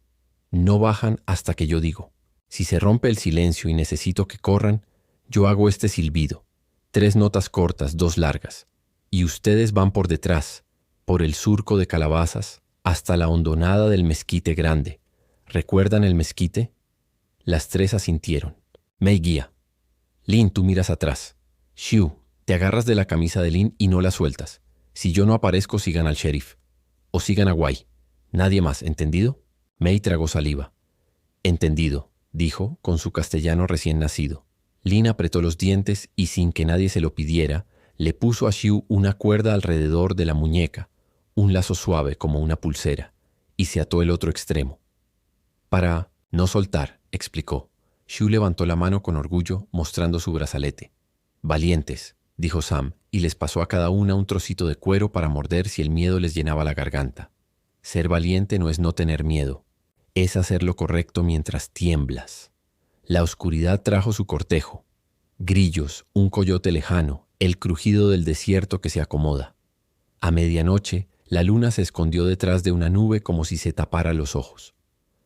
no bajan hasta que yo digo. Si se rompe el silencio y necesito que corran, yo hago este silbido. 3 notas cortas, 2 largas. Y ustedes van por detrás, por el surco de calabazas, hasta la hondonada del mezquite grande. ¿Recuerdan el mezquite? Las 3 asintieron. May guía. Lynn, tú miras atrás. Hugh, te agarras de la camisa de Lynn y no la sueltas. Si yo no aparezco, sigan al sheriff. O sigan a Guy. Nadie más, ¿entendido? May tragó saliva. Entendido, dijo, con su castellano recién nacido. Lynn apretó los dientes y, sin que nadie se lo pidiera, le puso a Hugh una cuerda alrededor de la muñeca, un lazo suave como una pulsera, y se ató el otro extremo. Para no soltar, explicó. Hugh levantó la mano con orgullo, mostrando su brazalete. Valientes, dijo Sam, y les pasó a cada una un trocito de cuero para morder si el miedo les llenaba la garganta. Ser valiente no es no tener miedo, es hacer lo correcto mientras tiemblas. La oscuridad trajo su cortejo. Grillos, un coyote lejano, el crujido del desierto que se acomoda. A medianoche, la luna se escondió detrás de una nube como si se tapara los ojos.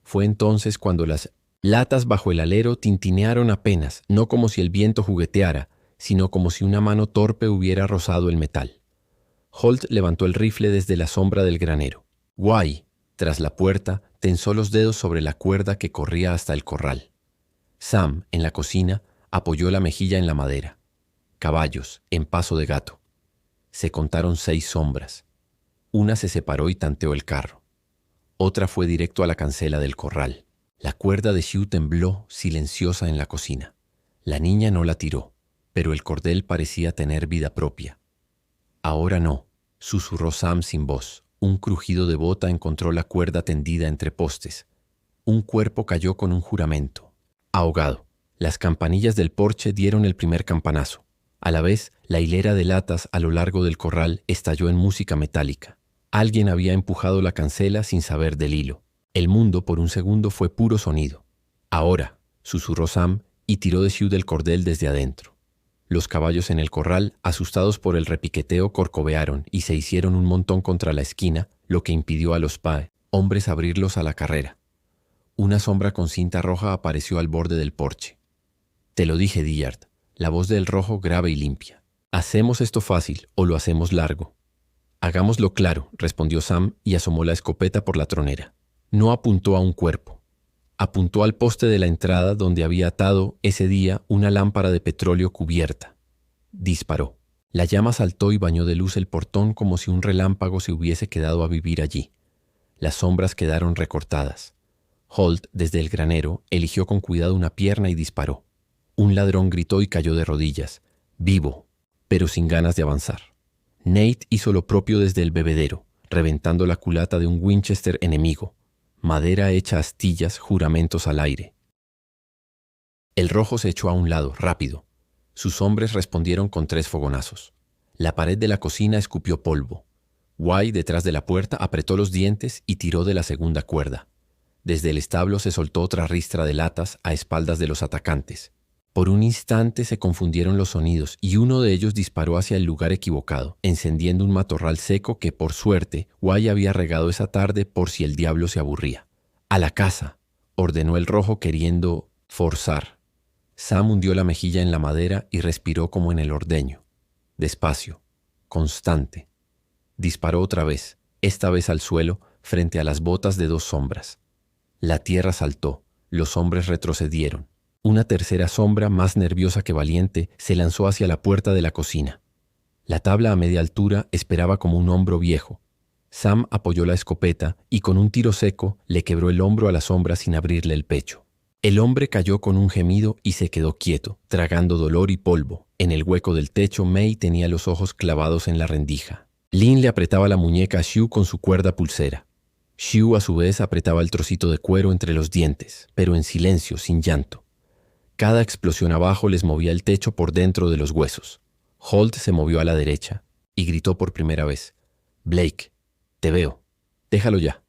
Fue entonces cuando las latas bajo el alero tintinearon apenas, no como si el viento jugueteara, sino como si una mano torpe hubiera rozado el metal. Holt levantó el rifle desde la sombra del granero. Guy, tras la puerta, tensó los dedos sobre la cuerda que corría hasta el corral. Sam, en la cocina, apoyó la mejilla en la madera. Caballos, en paso de gato. Se contaron 6 sombras. Una se separó y tanteó el carro. Otra fue directo a la cancela del corral. La cuerda de Hugh tembló, silenciosa en la cocina. La niña no la tiró, pero el cordel parecía tener vida propia. Ahora no, susurró Sam sin voz. Un crujido de bota encontró la cuerda tendida entre postes. Un cuerpo cayó con un juramento. Ahogado. Las campanillas del porche dieron el primer campanazo. A la vez, la hilera de latas a lo largo del corral estalló en música metálica. Alguien había empujado la cancela sin saber del hilo. El mundo por un segundo fue puro sonido. Ahora, susurró Sam y tiró de Hugh del cordel desde adentro. Los caballos en el corral, asustados por el repiqueteo, corcovearon y se hicieron un montón contra la esquina, lo que impidió a los hombres abrirlos a la carrera. Una sombra con cinta roja apareció al borde del porche. Te lo dije, Dillard, la voz del rojo grave y limpia. Hacemos esto fácil o lo hacemos largo. Hagámoslo claro, respondió Sam y asomó la escopeta por la tronera. No apuntó a un cuerpo. Apuntó al poste de la entrada donde había atado ese día una lámpara de petróleo cubierta. Disparó. La llama saltó y bañó de luz el portón como si un relámpago se hubiese quedado a vivir allí. Las sombras quedaron recortadas. Holt, desde el granero, eligió con cuidado una pierna y disparó. Un ladrón gritó y cayó de rodillas, vivo, pero sin ganas de avanzar. Nate hizo lo propio desde el bebedero, reventando la culata de un Winchester enemigo. Madera hecha astillas, juramentos al aire. El rojo se echó a un lado, rápido. Sus hombres respondieron con 3 fogonazos. La pared de la cocina escupió polvo. Guy, detrás de la puerta, apretó los dientes y tiró de la segunda cuerda. Desde el establo se soltó otra ristra de latas a espaldas de los atacantes. Por un instante se confundieron los sonidos y uno de ellos disparó hacia el lugar equivocado, encendiendo un matorral seco que, por suerte, Guy había regado esa tarde por si el diablo se aburría. «¡A la casa!», ordenó el rojo queriendo forzar. Sam hundió la mejilla en la madera y respiró como en el ordeño. Despacio, constante. Disparó otra vez, esta vez al suelo, frente a las botas de dos sombras. La tierra saltó, los hombres retrocedieron. Una tercera sombra, más nerviosa que valiente, se lanzó hacia la puerta de la cocina. La tabla a media altura esperaba como un hombro viejo. Sam apoyó la escopeta y con un tiro seco le quebró el hombro a la sombra sin abrirle el pecho. El hombre cayó con un gemido y se quedó quieto, tragando dolor y polvo. En el hueco del techo, May tenía los ojos clavados en la rendija. Lin le apretaba la muñeca a Xiu con su cuerda pulsera. Xiu, a su vez, apretaba el trocito de cuero entre los dientes, pero en silencio, sin llanto. Cada explosión abajo les movía el techo por dentro de los huesos. Holt se movió a la derecha y gritó por primera vez: «Blake, te veo. Déjalo ya».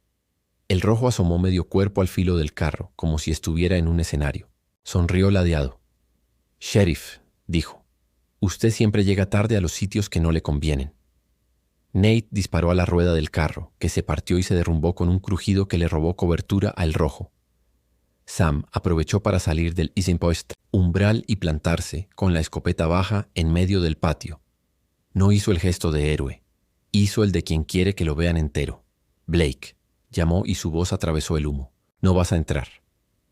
El rojo asomó medio cuerpo al filo del carro, como si estuviera en un escenario. Sonrió ladeado. «Sheriff», dijo, «usted siempre llega tarde a los sitios que no le convienen». Nate disparó a la rueda del carro, que se partió y se derrumbó con un crujido que le robó cobertura al rojo. Sam aprovechó para salir del Isenpost umbral y plantarse, con la escopeta baja, en medio del patio. No hizo el gesto de héroe. Hizo el de quien quiere que lo vean entero. «Blake», llamó y su voz atravesó el humo. «No vas a entrar.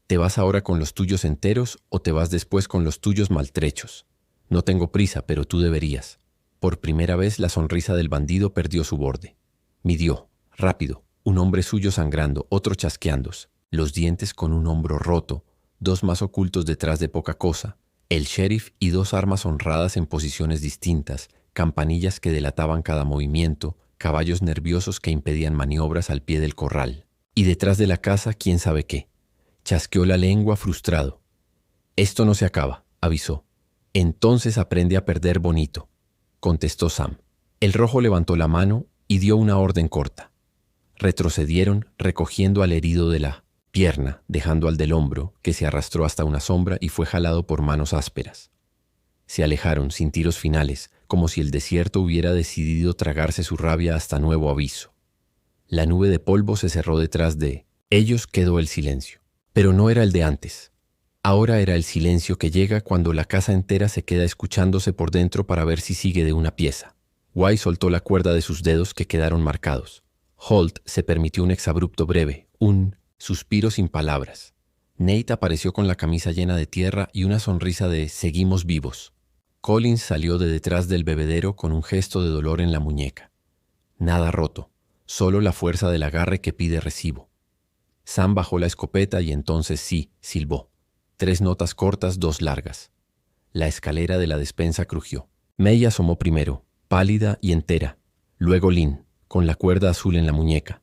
¿Te vas ahora con los tuyos enteros o te vas después con los tuyos maltrechos? No tengo prisa, pero tú deberías». Por primera vez la sonrisa del bandido perdió su borde. Midió, rápido, un hombre suyo sangrando, otro chasqueándose, los dientes con un hombro roto, dos más ocultos detrás de poca cosa, el sheriff y dos armas honradas en posiciones distintas, campanillas que delataban cada movimiento, caballos nerviosos que impedían maniobras al pie del corral. Y detrás de la casa, quién sabe qué. Chasqueó la lengua frustrado. «Esto no se acaba», avisó. «Entonces aprende a perder bonito», contestó Sam. El rojo levantó la mano y dio una orden corta. Retrocedieron, recogiendo al herido de la pierna, dejando al del hombro, que se arrastró hasta una sombra y fue jalado por manos ásperas. Se alejaron sin tiros finales, como si el desierto hubiera decidido tragarse su rabia hasta nuevo aviso. La nube de polvo se cerró detrás de ellos, quedó el silencio. Pero no era el de antes. Ahora era el silencio que llega cuando la casa entera se queda escuchándose por dentro para ver si sigue de una pieza. Guy soltó la cuerda de sus dedos que quedaron marcados. Holt se permitió un exabrupto breve, un suspiro sin palabras. Nate apareció con la camisa llena de tierra y una sonrisa de «seguimos vivos». Collins salió de detrás del bebedero con un gesto de dolor en la muñeca. Nada roto, solo la fuerza del agarre que pide recibo. Sam bajó la escopeta y entonces sí, silbó. 3 notas cortas, 2 largas. La escalera de la despensa crujió. May asomó primero, pálida y entera. Luego Lin, con la cuerda azul en la muñeca.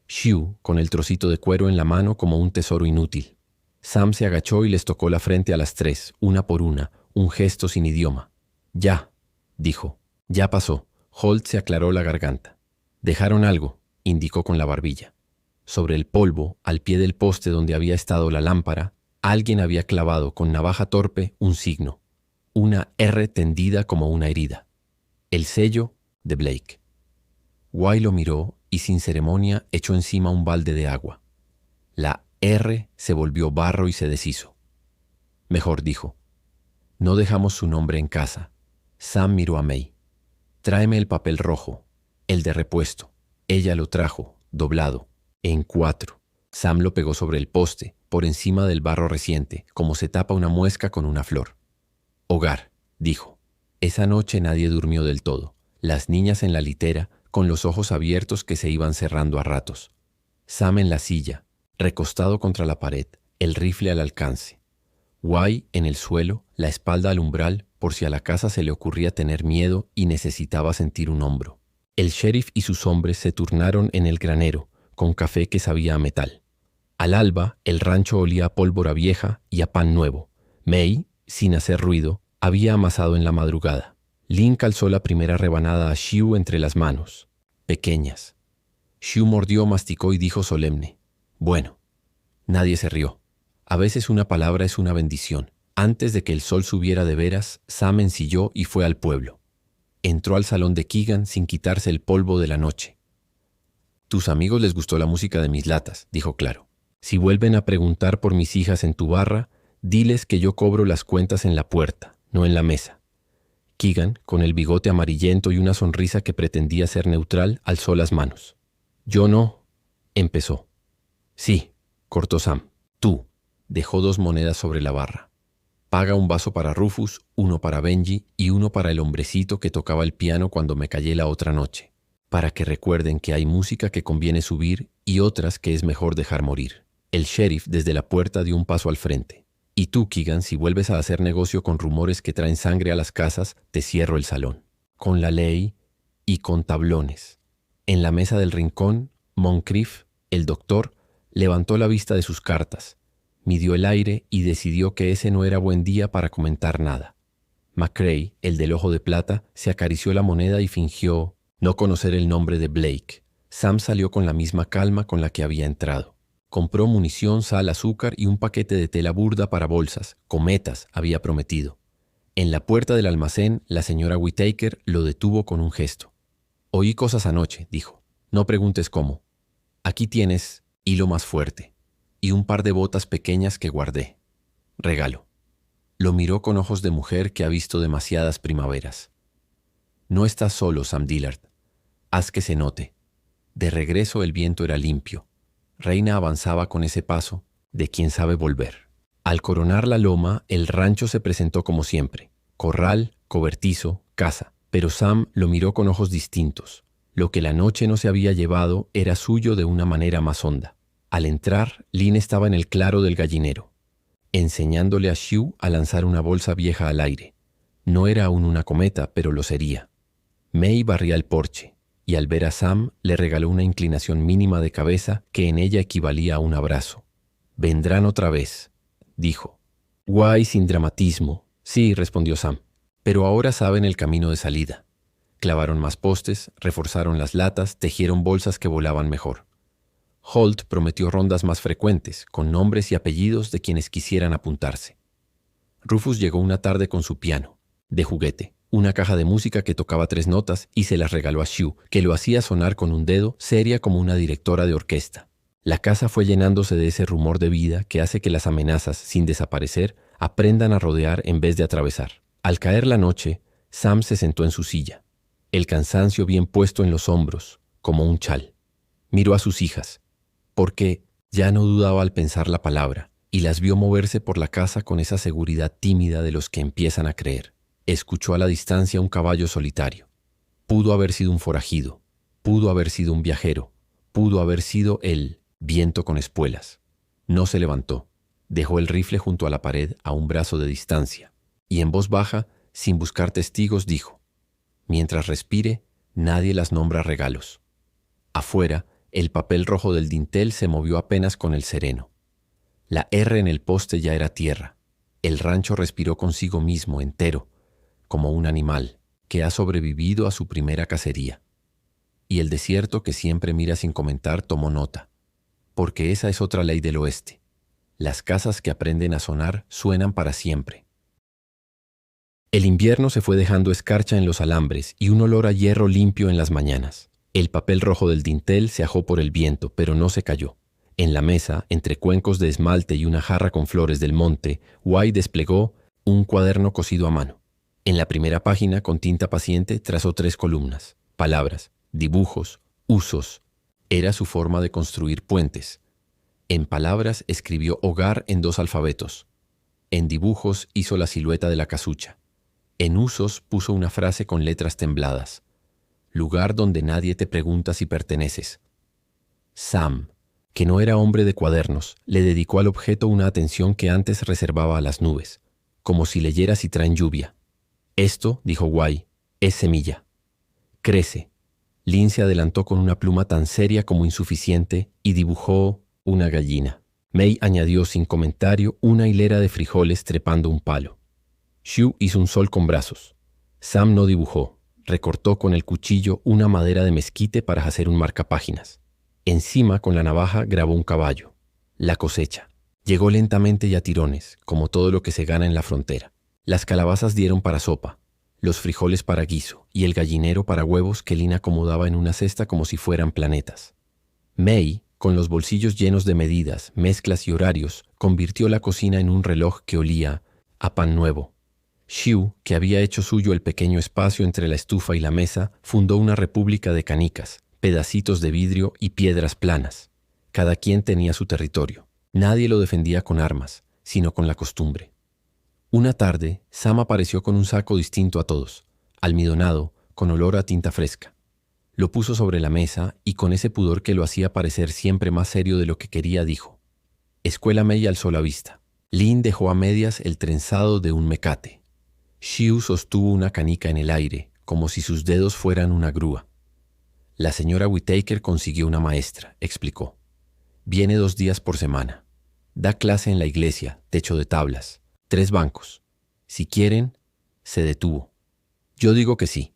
Xiu, con el trocito de cuero en la mano como un tesoro inútil. Sam se agachó y les tocó la frente a las 3, una por una, un gesto sin idioma. «Ya», dijo. «Ya pasó». Holt se aclaró la garganta. «Dejaron algo», indicó con la barbilla. Sobre el polvo, al pie del poste donde había estado la lámpara, alguien había clavado con navaja torpe un signo. Una R tendida como una herida. El sello de Blake. Guy lo miró y sin ceremonia echó encima un balde de agua. La R se volvió barro y se deshizo. «Mejor», dijo. «No dejamos su nombre en casa». Sam miró a May. «Tráeme el papel rojo, el de repuesto». Ella lo trajo, doblado, en 4. Sam lo pegó sobre el poste, por encima del barro reciente, como se tapa una muesca con una flor. «Hogar», dijo. Esa noche nadie durmió del todo. Las niñas en la litera, con los ojos abiertos que se iban cerrando a ratos. Sam en la silla, recostado contra la pared, el rifle al alcance. Guy en el suelo, la espalda al umbral, por si a la casa se le ocurría tener miedo y necesitaba sentir un hombro. El sheriff y sus hombres se turnaron en el granero, con café que sabía a metal. Al alba, el rancho olía a pólvora vieja y a pan nuevo. May, sin hacer ruido, había amasado en la madrugada. Lin calzó la primera rebanada a Xiu entre las manos. Pequeñas. Xiu mordió, masticó y dijo solemne: «Bueno». Nadie se rió. A veces una palabra es una bendición. Antes de que el sol subiera de veras, Sam ensilló y fue al pueblo. Entró al salón de Keegan sin quitarse el polvo de la noche. «Tus amigos les gustó la música de mis latas», dijo claro. «Si vuelven a preguntar por mis hijas en tu barra, diles que yo cobro las cuentas en la puerta, no en la mesa». Keegan, con el bigote amarillento y una sonrisa que pretendía ser neutral, alzó las manos. «Yo no», empezó. «Sí», cortó Sam. «Tú», dejó 2 monedas sobre la barra. «Paga un vaso para Rufus, uno para Benji y uno para el hombrecito que tocaba el piano cuando me callé la otra noche, para que recuerden que hay música que conviene subir y otras que es mejor dejar morir». El sheriff desde la puerta dio un paso al frente. «Y tú, Keegan, si vuelves a hacer negocio con rumores que traen sangre a las casas, te cierro el salón. Con la ley y con tablones». En la mesa del rincón, Moncrief, el doctor, levantó la vista de sus cartas, midió el aire y decidió que ese no era buen día para comentar nada. McCrae, el del ojo de plata, se acarició la moneda y fingió no conocer el nombre de Blake. Sam salió con la misma calma con la que había entrado. Compró munición, sal, azúcar y un paquete de tela burda para bolsas. Cometas, había prometido. En la puerta del almacén, la señora Whittaker lo detuvo con un gesto. «Oí cosas anoche», dijo. «No preguntes cómo. Aquí tienes hilo más fuerte y un par de botas pequeñas que guardé. Regalo». Lo miró con ojos de mujer que ha visto demasiadas primaveras. «No estás solo, Sam Dillard. Haz que se note». De regreso el viento era limpio. Reina avanzaba con ese paso de quien sabe volver. Al coronar la loma, el rancho se presentó como siempre. Corral, cobertizo, casa. Pero Sam lo miró con ojos distintos. Lo que la noche no se había llevado era suyo de una manera más honda. Al entrar, Lin estaba en el claro del gallinero, enseñándole a Xiu a lanzar una bolsa vieja al aire. No era aún una cometa, pero lo sería. May barría el porche, y al ver a Sam le regaló una inclinación mínima de cabeza que en ella equivalía a un abrazo. «Vendrán otra vez», dijo. «Guay sin dramatismo». «Sí», respondió Sam, «pero ahora saben el camino de salida». Clavaron más postes, reforzaron las latas, tejieron bolsas que volaban mejor. Holt prometió rondas más frecuentes, con nombres y apellidos de quienes quisieran apuntarse. Rufus llegó una tarde con su piano, de juguete, una caja de música que tocaba 3 notas y se las regaló a Xiu, que lo hacía sonar con un dedo, seria como una directora de orquesta. La casa fue llenándose de ese rumor de vida que hace que las amenazas, sin desaparecer, aprendan a rodear en vez de atravesar. Al caer la noche, Sam se sentó en su silla, el cansancio bien puesto en los hombros, como un chal. Miró a sus hijas, porque ya no dudaba al pensar la palabra, y las vio moverse por la casa con esa seguridad tímida de los que empiezan a creer. Escuchó a la distancia un caballo solitario. Pudo haber sido un forajido, pudo haber sido un viajero, pudo haber sido el viento con espuelas. No se levantó. Dejó el rifle junto a la pared a un brazo de distancia, y en voz baja, sin buscar testigos, dijo: «Mientras respire, nadie las nombra regalos». Afuera, el papel rojo del dintel se movió apenas con el sereno. La R en el poste ya era tierra. El rancho respiró consigo mismo entero, como un animal que ha sobrevivido a su primera cacería. Y el desierto que siempre mira sin comentar tomó nota, porque esa es otra ley del oeste. Las casas que aprenden a sonar suenan para siempre. El invierno se fue dejando escarcha en los alambres y un olor a hierro limpio en las mañanas. El papel rojo del dintel se ajó por el viento, pero no se cayó. En la mesa, entre cuencos de esmalte y una jarra con flores del monte, White desplegó un cuaderno cosido a mano. En la primera página, con tinta paciente, trazó 3 columnas. Palabras, dibujos, usos. Era su forma de construir puentes. En palabras escribió hogar en 2 alfabetos. En dibujos hizo la silueta de la casucha. En usos puso una frase con letras tembladas. Lugar donde nadie te pregunta si perteneces. Sam, que no era hombre de cuadernos, le dedicó al objeto una atención que antes reservaba a las nubes, como si leyera si traen lluvia. «Esto», dijo Guay, «es semilla. Crece». Lin se adelantó con una pluma tan seria como insuficiente y dibujó una gallina. May añadió sin comentario una hilera de frijoles trepando un palo. Xiu hizo un sol con brazos. Sam no dibujó. Recortó con el cuchillo una madera de mezquite para hacer un marcapáginas. Encima, con la navaja, grabó un caballo. La cosecha. Llegó lentamente y a tirones, como todo lo que se gana en la frontera. Las calabazas dieron para sopa, los frijoles para guiso y el gallinero para huevos que Lynn acomodaba en una cesta como si fueran planetas. May, con los bolsillos llenos de medidas, mezclas y horarios, convirtió la cocina en un reloj que olía a pan nuevo. Xiu, que había hecho suyo el pequeño espacio entre la estufa y la mesa, fundó una república de canicas, pedacitos de vidrio y piedras planas. Cada quien tenía su territorio. Nadie lo defendía con armas, sino con la costumbre. Una tarde, Sam apareció con un saco distinto a todos, almidonado, con olor a tinta fresca. Lo puso sobre la mesa y con ese pudor que lo hacía parecer siempre más serio de lo que quería, dijo: Escuela May alzó la vista. Lynn dejó a medias el trenzado de un mecate. Xiu sostuvo una canica en el aire, como si sus dedos fueran una grúa. La señora Whittaker consiguió una maestra, explicó. Viene 2 días por semana. Da clase en la iglesia, techo de tablas, 3 bancos. Si quieren, se detuvo. Yo digo que sí.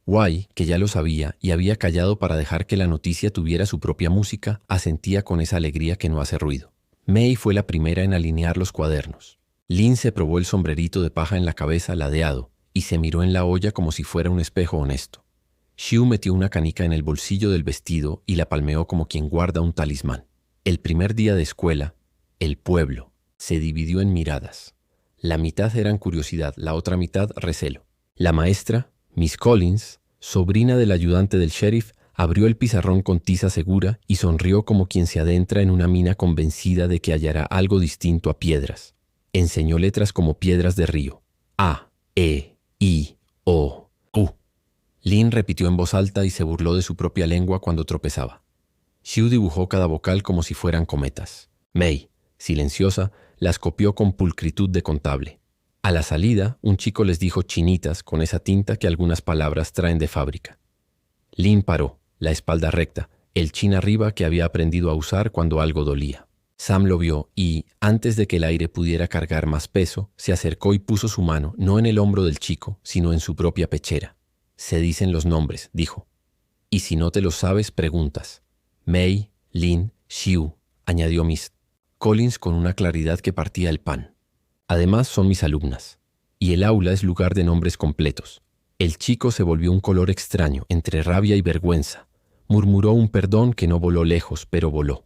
Wai, que ya lo sabía y había callado para dejar que la noticia tuviera su propia música, asentía con esa alegría que no hace ruido. May fue la primera en alinear los cuadernos. Lynn se probó el sombrerito de paja en la cabeza ladeado y se miró en la olla como si fuera un espejo honesto. Xiu metió una canica en el bolsillo del vestido y la palmeó como quien guarda un talismán. El primer día de escuela, el pueblo se dividió en miradas. La mitad eran curiosidad, la otra mitad recelo. La maestra, Miss Collins, sobrina del ayudante del sheriff, abrió el pizarrón con tiza segura y sonrió como quien se adentra en una mina convencida de que hallará algo distinto a piedras. Enseñó letras como piedras de río. A, E, I, O, U. Lynn repitió en voz alta y se burló de su propia lengua cuando tropezaba. Xiu dibujó cada vocal como si fueran cometas. May, silenciosa, las copió con pulcritud de contable. A la salida, un chico les dijo chinitas con esa tinta que algunas palabras traen de fábrica. Lynn paró, la espalda recta, el chin arriba que había aprendido a usar cuando algo dolía. Sam lo vio y, antes de que el aire pudiera cargar más peso, se acercó y puso su mano no en el hombro del chico, sino en su propia pechera. Se dicen los nombres, dijo. Y si no te los sabes, preguntas. May, Lynn, Xiu, añadió Miss Collins con una claridad que partía el pan. Además son mis alumnas. Y el aula es lugar de nombres completos. El chico se volvió un color extraño, entre rabia y vergüenza. Murmuró un perdón que no voló lejos, pero voló.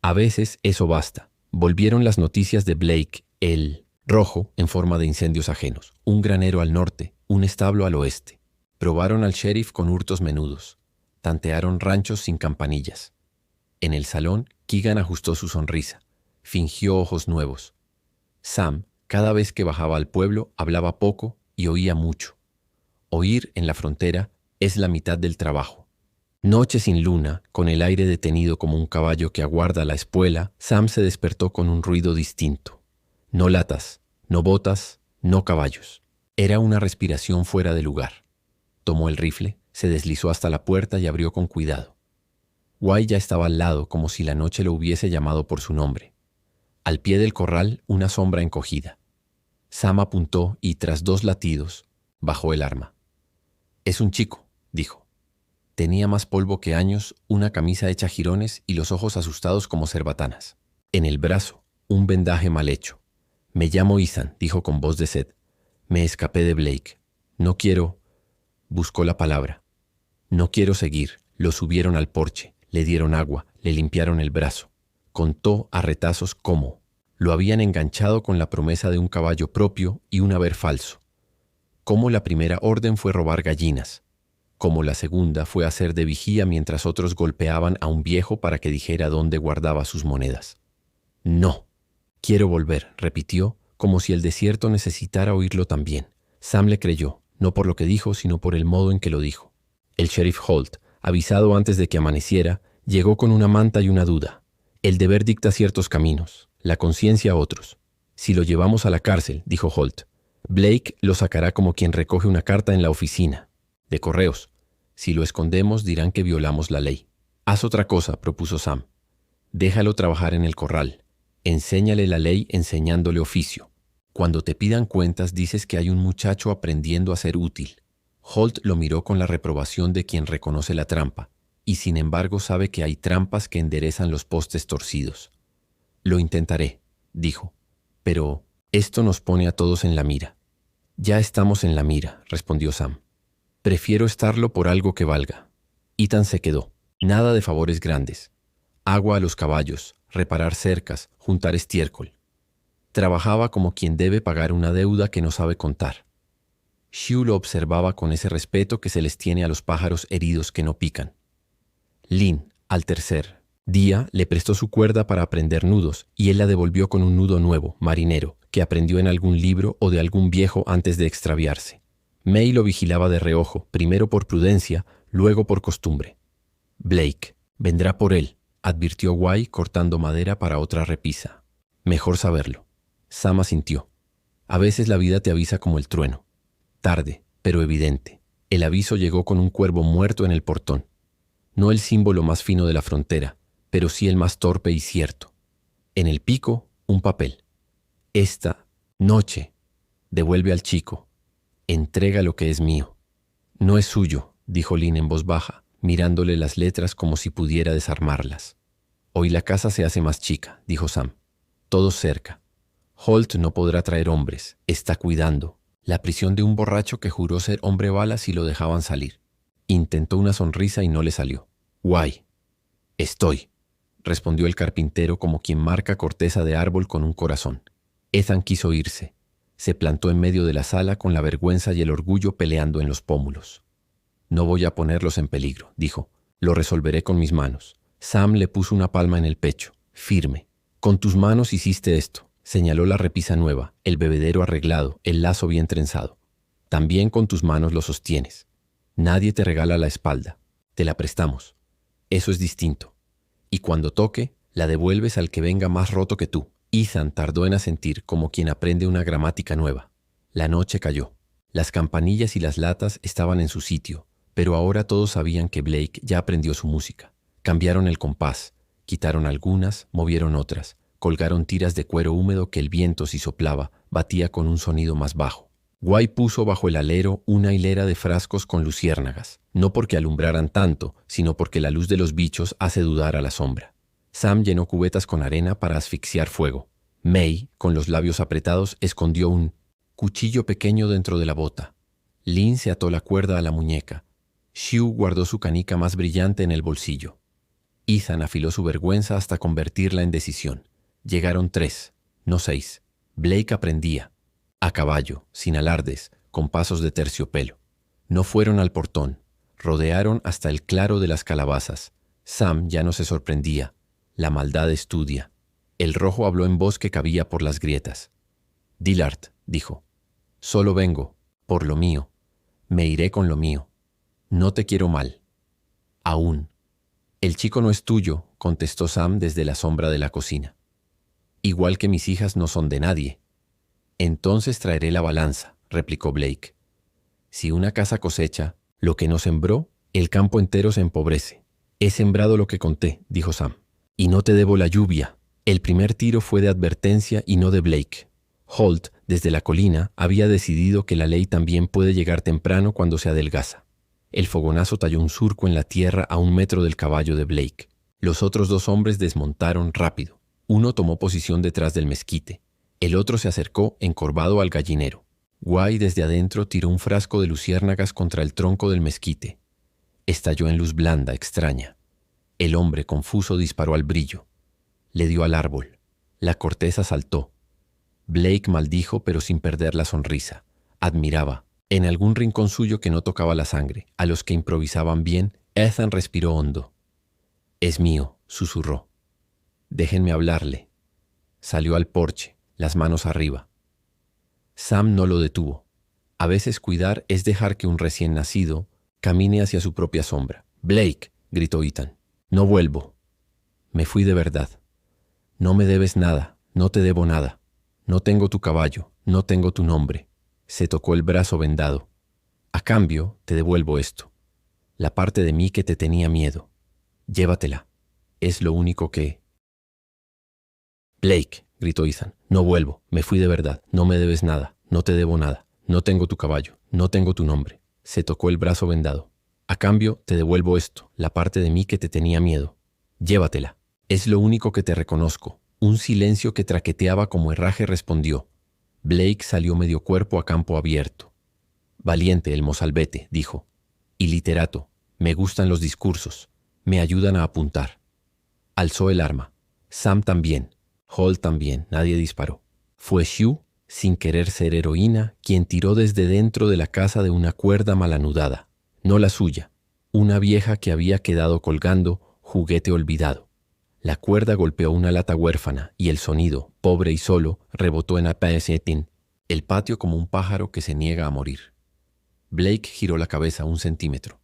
A veces eso basta. Volvieron las noticias de Blake, el rojo, en forma de incendios ajenos, un granero al norte, un establo al oeste. Probaron al sheriff con hurtos menudos. Tantearon ranchos sin campanillas. En el salón, Keegan ajustó su sonrisa. Fingió ojos nuevos. Sam, cada vez que bajaba al pueblo, hablaba poco y oía mucho. Oír en la frontera es la mitad del trabajo. Noche sin luna, con el aire detenido como un caballo que aguarda la espuela, Sam se despertó con un ruido distinto. No latas, no botas, no caballos. Era una respiración fuera de lugar. Tomó el rifle, se deslizó hasta la puerta y abrió con cuidado. Wai ya estaba al lado, como si la noche lo hubiese llamado por su nombre. Al pie del corral, una sombra encogida. Sam apuntó y, tras 2 latidos, bajó el arma. «Es un chico», dijo. Tenía más polvo que años, una camisa hecha jirones y los ojos asustados como cerbatanas. En el brazo, un vendaje mal hecho. «Me llamo Ethan», dijo con voz de sed. «Me escapé de Blake. No quiero...» Buscó la palabra. «No quiero seguir». Lo subieron al porche, le dieron agua, le limpiaron el brazo. Contó a retazos cómo. Lo habían enganchado con la promesa de un caballo propio y un haber falso. Cómo la primera orden fue robar gallinas. Como la segunda fue hacer de vigía mientras otros golpeaban a un viejo para que dijera dónde guardaba sus monedas. «No, quiero volver», repitió, como si el desierto necesitara oírlo también. Sam le creyó, no por lo que dijo, sino por el modo en que lo dijo. El sheriff Holt, avisado antes de que amaneciera, llegó con una manta y una duda. El deber dicta ciertos caminos, la conciencia otros. «Si lo llevamos a la cárcel», dijo Holt, «Blake lo sacará como quien recoge una carta en la oficina de correos. Si lo escondemos, dirán que violamos la ley». «Haz otra cosa», propuso Sam. «Déjalo trabajar en el corral. Enséñale la ley enseñándole oficio. Cuando te pidan cuentas, dices que hay un muchacho aprendiendo a ser útil. Holt lo miró con la reprobación de quien reconoce la trampa, y sin embargo sabe que hay trampas que enderezan los postes torcidos. Lo intentaré, dijo, pero esto nos pone a todos en la mira. Ya estamos en la mira, respondió Sam. Prefiero estarlo por algo que valga. Ethan se quedó. Nada de favores grandes. Agua a los caballos, reparar cercas, juntar estiércol. Trabajaba como quien debe pagar una deuda que no sabe contar. Hugh lo observaba con ese respeto que se les tiene a los pájaros heridos que no pican. Lynn, al tercer día, le prestó su cuerda para aprender nudos y él la devolvió con un nudo nuevo, marinero, que aprendió en algún libro o de algún viejo antes de extraviarse. May lo vigilaba de reojo, primero por prudencia, luego por costumbre. Blake vendrá por él, advirtió Guy cortando madera para otra repisa. Mejor saberlo. Sam asintió. A veces la vida te avisa como el trueno. Tarde, pero evidente. El aviso llegó con un cuervo muerto en el portón. No el símbolo más fino de la frontera, pero sí el más torpe y cierto. En el pico, un papel. Esta noche, devuelve al chico. Entrega lo que es mío. No es suyo, dijo Lynn en voz baja, mirándole las letras como si pudiera desarmarlas. Hoy la casa se hace más chica, dijo Sam. Todos cerca. Holt no podrá traer hombres, está cuidando. La prisión de un borracho que juró ser hombre bala si lo dejaban salir. Intentó una sonrisa y no le salió. Guay. Estoy, respondió el carpintero como quien marca corteza de árbol con un corazón. Ethan quiso irse. Se plantó en medio de la sala con la vergüenza y el orgullo peleando en los pómulos. No voy a ponerlos en peligro, dijo. Lo resolveré con mis manos. Sam le puso una palma en el pecho, firme. Con tus manos hiciste esto. Señaló la repisa nueva, el bebedero arreglado, el lazo bien trenzado. También con tus manos lo sostienes. Nadie te regala la espalda. Te la prestamos. Eso es distinto. Y cuando toque, la devuelves al que venga más roto que tú. Ethan tardó en asentir como quien aprende una gramática nueva. La noche cayó. Las campanillas y las latas estaban en su sitio, pero ahora todos sabían que Blake ya aprendió su música. Cambiaron el compás, quitaron algunas, movieron otras. Colgaron tiras de cuero húmedo que el viento, si soplaba, batía con un sonido más bajo. Guy puso bajo el alero una hilera de frascos con luciérnagas, no porque alumbraran tanto, sino porque la luz de los bichos hace dudar a la sombra. Sam llenó cubetas con arena para asfixiar fuego. May, con los labios apretados, escondió un cuchillo pequeño dentro de la bota. Lynn se ató la cuerda a la muñeca. Hugh guardó su canica más brillante en el bolsillo. Ethan afiló su vergüenza hasta convertirla en decisión. Llegaron 3, no 6. Blake aprendía. A caballo, sin alardes, con pasos de terciopelo. No fueron al portón. Rodearon hasta el claro de las calabazas. Sam ya no se sorprendía. La maldad estudia. El rojo habló en voz que cabía por las grietas. Dillard, dijo. Solo vengo, por lo mío. Me iré con lo mío. No te quiero mal. Aún. El chico no es tuyo, contestó Sam desde la sombra de la cocina. Igual que mis hijas no son de nadie. Entonces traeré la balanza, replicó Blake. Si una casa cosecha lo que no sembró, el campo entero se empobrece. He sembrado lo que conté, dijo Sam. Y no te debo la lluvia. El primer tiro fue de advertencia y no de Blake. Holt, desde la colina, había decidido que la ley también puede llegar temprano cuando se adelgaza. El fogonazo talló un surco en la tierra a 1 metro del caballo de Blake. Los otros 2 hombres desmontaron rápido. Uno tomó posición detrás del mezquite. El otro se acercó encorvado al gallinero. Guy desde adentro tiró un frasco de luciérnagas contra el tronco del mezquite. Estalló en luz blanda, extraña. El hombre, confuso, disparó al brillo. Le dio al árbol. La corteza saltó. Blake maldijo, pero sin perder la sonrisa. Admiraba, en algún rincón suyo que no tocaba la sangre, a los que improvisaban bien. Ethan respiró hondo. «Es mío», susurró. «Déjenme hablarle». Salió al porche, las manos arriba. Sam no lo detuvo. A veces cuidar es dejar que un recién nacido camine hacia su propia sombra. «Blake», gritó Ethan, «no vuelvo. Me fui de verdad. No me debes nada, no te debo nada. No tengo tu caballo, no tengo tu nombre». Se tocó el brazo vendado. «A cambio, te devuelvo esto. La parte de mí que te tenía miedo. Llévatela. Es lo único que...» «Blake», gritó Ethan, «no vuelvo. Me fui de verdad. No me debes nada. No te debo nada. No tengo tu caballo. No tengo tu nombre. Se tocó el brazo vendado. A cambio, te devuelvo esto, la parte de mí que te tenía miedo. Llévatela. Es lo único que te reconozco. Un silencio que traqueteaba como herraje respondió. Blake salió medio cuerpo a campo abierto. Valiente el mozalbete, dijo. Y literato. Me gustan los discursos. Me ayudan a apuntar. Alzó el arma. Sam también. Holt también. Nadie disparó. Fue Shue, sin querer ser heroína, quien tiró desde dentro de la casa de una cuerda malanudada. No la suya. Una vieja que había quedado colgando, juguete olvidado. La cuerda golpeó una lata huérfana y el sonido, pobre y solo, rebotó en el patio como un pájaro que se niega a morir. Blake giró la cabeza 1 centímetro.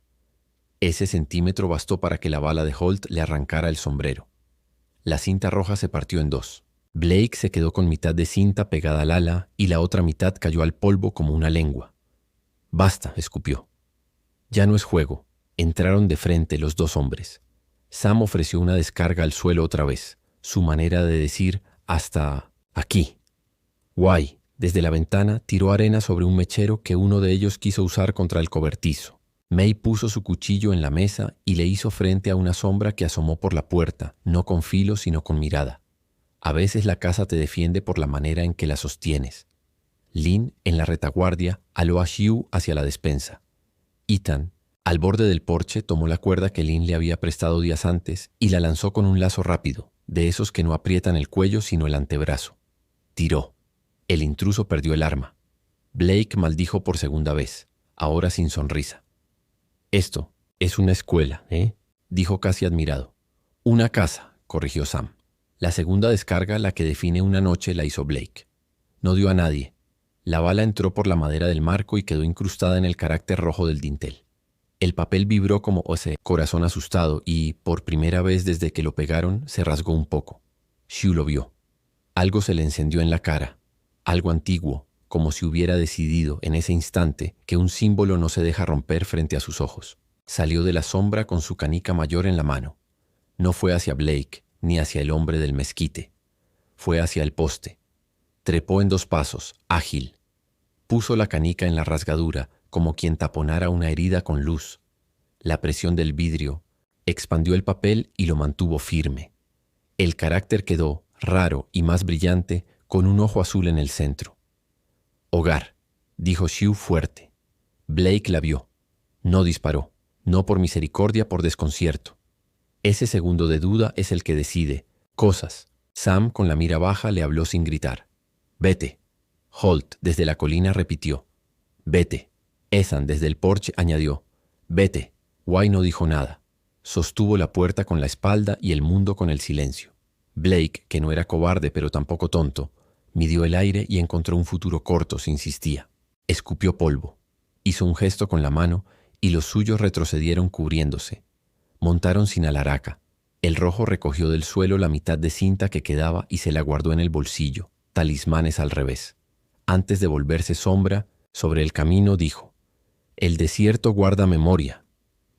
Ese centímetro bastó para que la bala de Holt le arrancara el sombrero. La cinta roja se partió en 2. Blake se quedó con mitad de cinta pegada al ala y la otra mitad cayó al polvo como una lengua. «Basta», escupió. Ya no es juego. Entraron de frente los 2 hombres. Sam ofreció una descarga al suelo otra vez, su manera de decir «hasta aquí». Guay, desde la ventana, tiró arena sobre un mechero que uno de ellos quiso usar contra el cobertizo. May puso su cuchillo en la mesa y le hizo frente a una sombra que asomó por la puerta, no con filo sino con mirada. A veces la casa te defiende por la manera en que la sostienes. Lynn, en la retaguardia, aló a Shue hacia la despensa. Ethan, al borde del porche, tomó la cuerda que Lynn le había prestado días antes y la lanzó con un lazo rápido, de esos que no aprietan el cuello sino el antebrazo. Tiró. El intruso perdió el arma. Blake maldijo por segunda vez, ahora sin sonrisa. «Esto es una escuela, ¿eh?», dijo casi admirado. «Una casa», corrigió Sam. La segunda descarga, la que define una noche, la hizo Blake. No dio a nadie. La bala entró por la madera del marco y quedó incrustada en el carácter rojo del dintel. El papel vibró como ese corazón asustado y, por primera vez desde que lo pegaron, se rasgó un poco. Shue lo vio. Algo se le encendió en la cara, algo antiguo, como si hubiera decidido en ese instante que un símbolo no se deja romper frente a sus ojos. Salió de la sombra con su canica mayor en la mano. No fue hacia Blake, ni hacia el hombre del mezquite. Fue hacia el poste. Trepó en 2 pasos, ágil. Puso la canica en la rasgadura, como quien taponara una herida con luz. La presión del vidrio expandió el papel y lo mantuvo firme. El carácter quedó, raro y más brillante, con un ojo azul en el centro. «Hogar», dijo Shue fuerte. Blake la vio. No disparó, no por misericordia, por desconcierto. Ese segundo de duda es el que decide. Cosas. Sam, con la mira baja, le habló sin gritar. «Vete». Holt, desde la colina, repitió. «Vete». Ethan, desde el porche, añadió. «Vete». Guay no dijo nada. Sostuvo la puerta con la espalda y el mundo con el silencio. Blake, que no era cobarde pero tampoco tonto, midió el aire y encontró un futuro corto si insistía. Escupió polvo. Hizo un gesto con la mano y los suyos retrocedieron cubriéndose. Montaron sin alaraca. El rojo recogió del suelo la mitad de cinta que quedaba y se la guardó en el bolsillo, talismanes al revés. Antes de volverse sombra, sobre el camino dijo: «El desierto guarda memoria».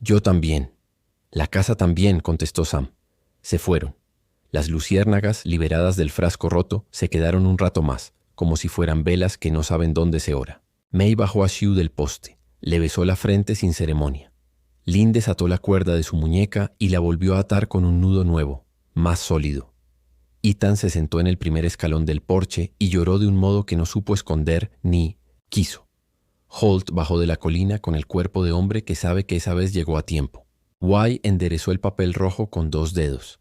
«Yo también». «La casa también», contestó Sam. Se fueron. Las luciérnagas, liberadas del frasco roto, se quedaron un rato más, como si fueran velas que no saben dónde se ora. May bajó a Shue del poste. Le besó la frente sin ceremonia. Lynn desató la cuerda de su muñeca y la volvió a atar con un nudo nuevo, más sólido. Ethan se sentó en el primer escalón del porche y lloró de un modo que no supo esconder ni quiso. Holt bajó de la colina con el cuerpo de hombre que sabe que esa vez llegó a tiempo. Guay enderezó el papel rojo con 2 dedos.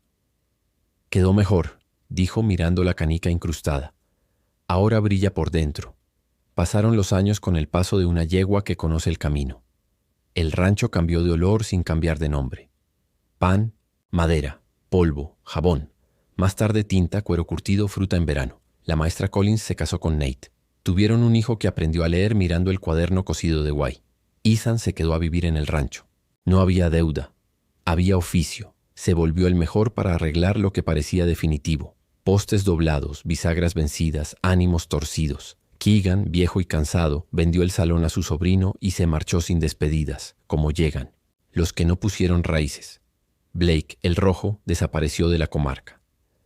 «Quedó mejor», dijo mirando la canica incrustada. «Ahora brilla por dentro». Pasaron los años con el paso de una yegua que conoce el camino. El rancho cambió de olor sin cambiar de nombre. Pan, madera, polvo, jabón. Más tarde tinta, cuero curtido, fruta en verano. La maestra Collins se casó con Nate. Tuvieron un hijo que aprendió a leer mirando el cuaderno cosido de Guay. Ethan se quedó a vivir en el rancho. No había deuda. Había oficio. Se volvió el mejor para arreglar lo que parecía definitivo. Postes doblados, bisagras vencidas, ánimos torcidos. Keegan, viejo y cansado, vendió el salón a su sobrino y se marchó sin despedidas, como llegan, los que no pusieron raíces. Blake, el rojo, desapareció de la comarca.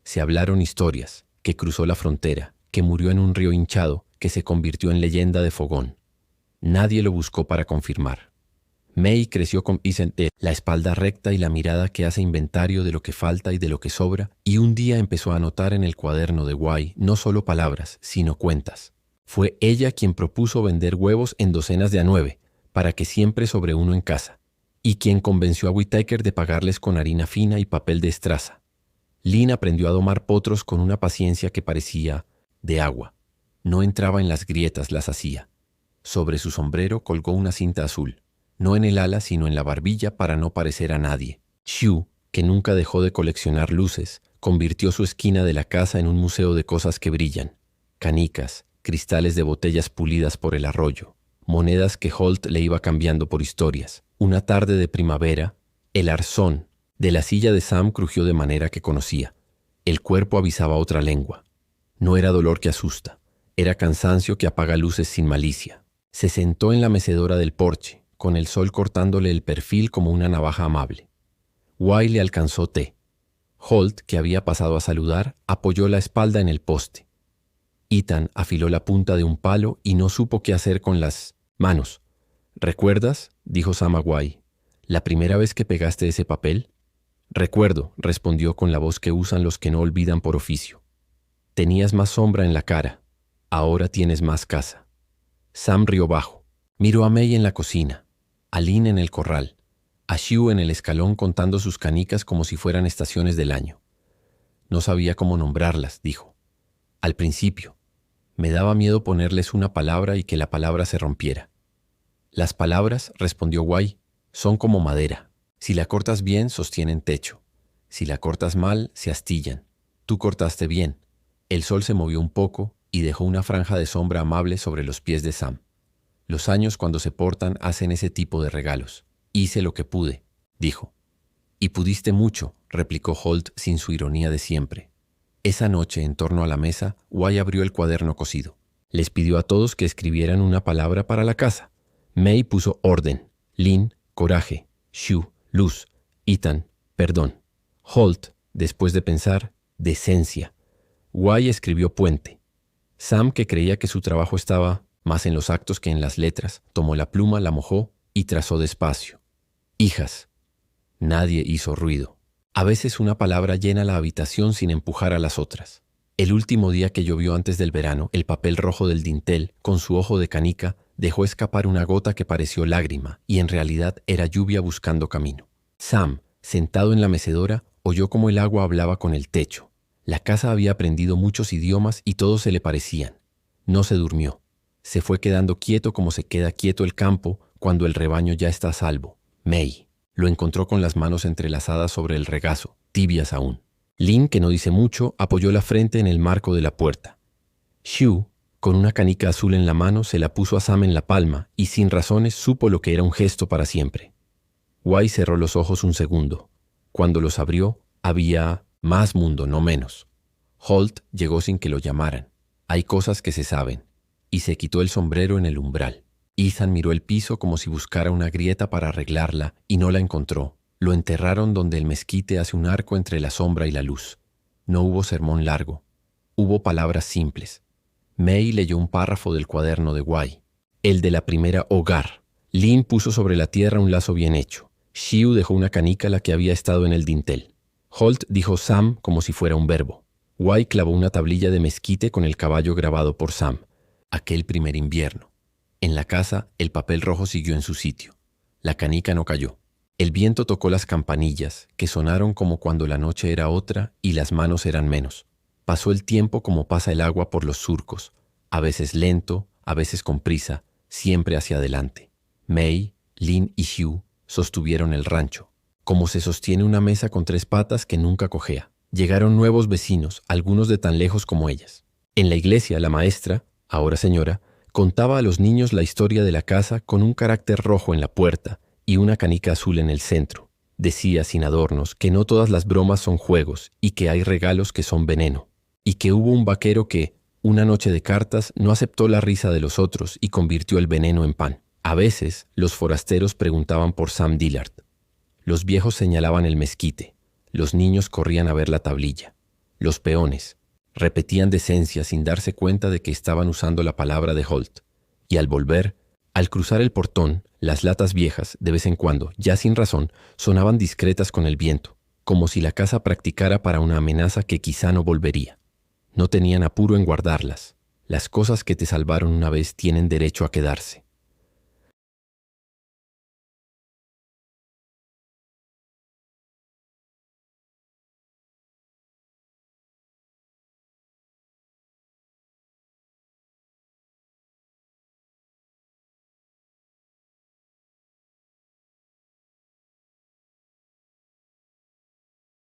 Se hablaron historias, que cruzó la frontera, que murió en un río hinchado, que se convirtió en leyenda de fogón. Nadie lo buscó para confirmar. May creció con Vicente, la espalda recta y la mirada que hace inventario de lo que falta y de lo que sobra, y un día empezó a anotar en el cuaderno de Guy no solo palabras, sino cuentas. Fue ella quien propuso vender huevos en docenas de a 9, para que siempre sobre uno en casa, y quien convenció a Whittaker de pagarles con harina fina y papel de estraza. Lynn aprendió a domar potros con una paciencia que parecía de agua. No entraba en las grietas, las hacía. Sobre su sombrero colgó una cinta azul, no en el ala sino en la barbilla para no parecer a nadie. Xu, que nunca dejó de coleccionar luces, convirtió su esquina de la casa en un museo de cosas que brillan. Canicas, cristales de botellas pulidas por el arroyo, monedas que Holt le iba cambiando por historias. Una tarde de primavera, el arzón de la silla de Sam crujió de manera que conocía. El cuerpo avisaba otra lengua. No era dolor que asusta, era cansancio que apaga luces sin malicia. Se sentó en la mecedora del porche, con el sol cortándole el perfil como una navaja amable. Guy le alcanzó té. Holt, que había pasado a saludar, apoyó la espalda en el poste. Ethan afiló la punta de un palo y no supo qué hacer con las manos. ¿Recuerdas?, dijo Sam a Guy, ¿la primera vez que pegaste ese papel? Recuerdo, respondió con la voz que usan los que no olvidan por oficio. Tenías más sombra en la cara, ahora tienes más casa. Sam rió bajo. Miró a May en la cocina, a Lynn en el corral, a Xu en el escalón contando sus canicas como si fueran estaciones del año. No sabía cómo nombrarlas, dijo. Al principio, me daba miedo ponerles una palabra y que la palabra se rompiera. Las palabras, respondió Guy, son como madera. Si la cortas bien, sostienen techo. Si la cortas mal, se astillan. Tú cortaste bien. El sol se movió un poco y dejó una franja de sombra amable sobre los pies de Sam. Los años, cuando se portan, hacen ese tipo de regalos. Hice lo que pude, dijo. Y pudiste mucho, replicó Holt sin su ironía de siempre. Esa noche, en torno a la mesa, Guy abrió el cuaderno cosido. Les pidió a todos que escribieran una palabra para la casa. May puso orden, Lynn, coraje, Xu, luz, Ethan, perdón. Holt, después de pensar, decencia. Guy escribió puente. Sam, que creía que su trabajo estaba más en los actos que en las letras, tomó la pluma, la mojó y trazó despacio. Hijas. Nadie hizo ruido. A veces una palabra llena la habitación sin empujar a las otras. El último día que llovió antes del verano, el papel rojo del dintel, con su ojo de canica, dejó escapar una gota que pareció lágrima y en realidad era lluvia buscando camino. Sam, sentado en la mecedora, oyó cómo el agua hablaba con el techo. La casa había aprendido muchos idiomas y todos se le parecían. No se durmió. Se fue quedando quieto como se queda quieto el campo cuando el rebaño ya está a salvo. May lo encontró con las manos entrelazadas sobre el regazo, tibias aún. Lynn, que no dice mucho, apoyó la frente en el marco de la puerta. Xu, con una canica azul en la mano, se la puso a Sam en la palma y sin razones supo lo que era un gesto para siempre. Guy cerró los ojos un segundo. Cuando los abrió, había más mundo, no menos. Holt llegó sin que lo llamaran. Hay cosas que se saben. Y se quitó el sombrero en el umbral. Ethan miró el piso como si buscara una grieta para arreglarla y no la encontró. Lo enterraron donde el mezquite hace un arco entre la sombra y la luz. No hubo sermón largo. Hubo palabras simples. May leyó un párrafo del cuaderno de Guy. El de la primera hogar. Lynn puso sobre la tierra un lazo bien hecho. Xu dejó una canica la que había estado en el dintel. Holt dijo Sam como si fuera un verbo. Guy clavó una tablilla de mezquite con el caballo grabado por Sam. Aquel primer invierno. En la casa, el papel rojo siguió en su sitio. La canica no cayó. El viento tocó las campanillas, que sonaron como cuando la noche era otra y las manos eran menos. Pasó el tiempo como pasa el agua por los surcos, a veces lento, a veces con prisa, siempre hacia adelante. May, Lynn y Xu sostuvieron el rancho, como se sostiene una mesa con 3 patas que nunca cojea. Llegaron nuevos vecinos, algunos de tan lejos como ellas. En la iglesia, la maestra, ahora señora, contaba a los niños la historia de la casa con un carácter rojo en la puerta y una canica azul en el centro. Decía sin adornos que no todas las bromas son juegos y que hay regalos que son veneno. Y que hubo un vaquero que, una noche de cartas, no aceptó la risa de los otros y convirtió el veneno en pan. A veces, los forasteros preguntaban por Sam Dillard. Los viejos señalaban el mezquite. Los niños corrían a ver la tablilla. Los peones repetían decencia sin darse cuenta de que estaban usando la palabra de Holt. Y al volver, Al cruzar el portón, las latas viejas, de vez en cuando, ya sin razón, sonaban discretas con el viento, como si la casa practicara para una amenaza que quizá no volvería. No tenían apuro en guardarlas. Las cosas que te salvaron una vez tienen derecho a quedarse.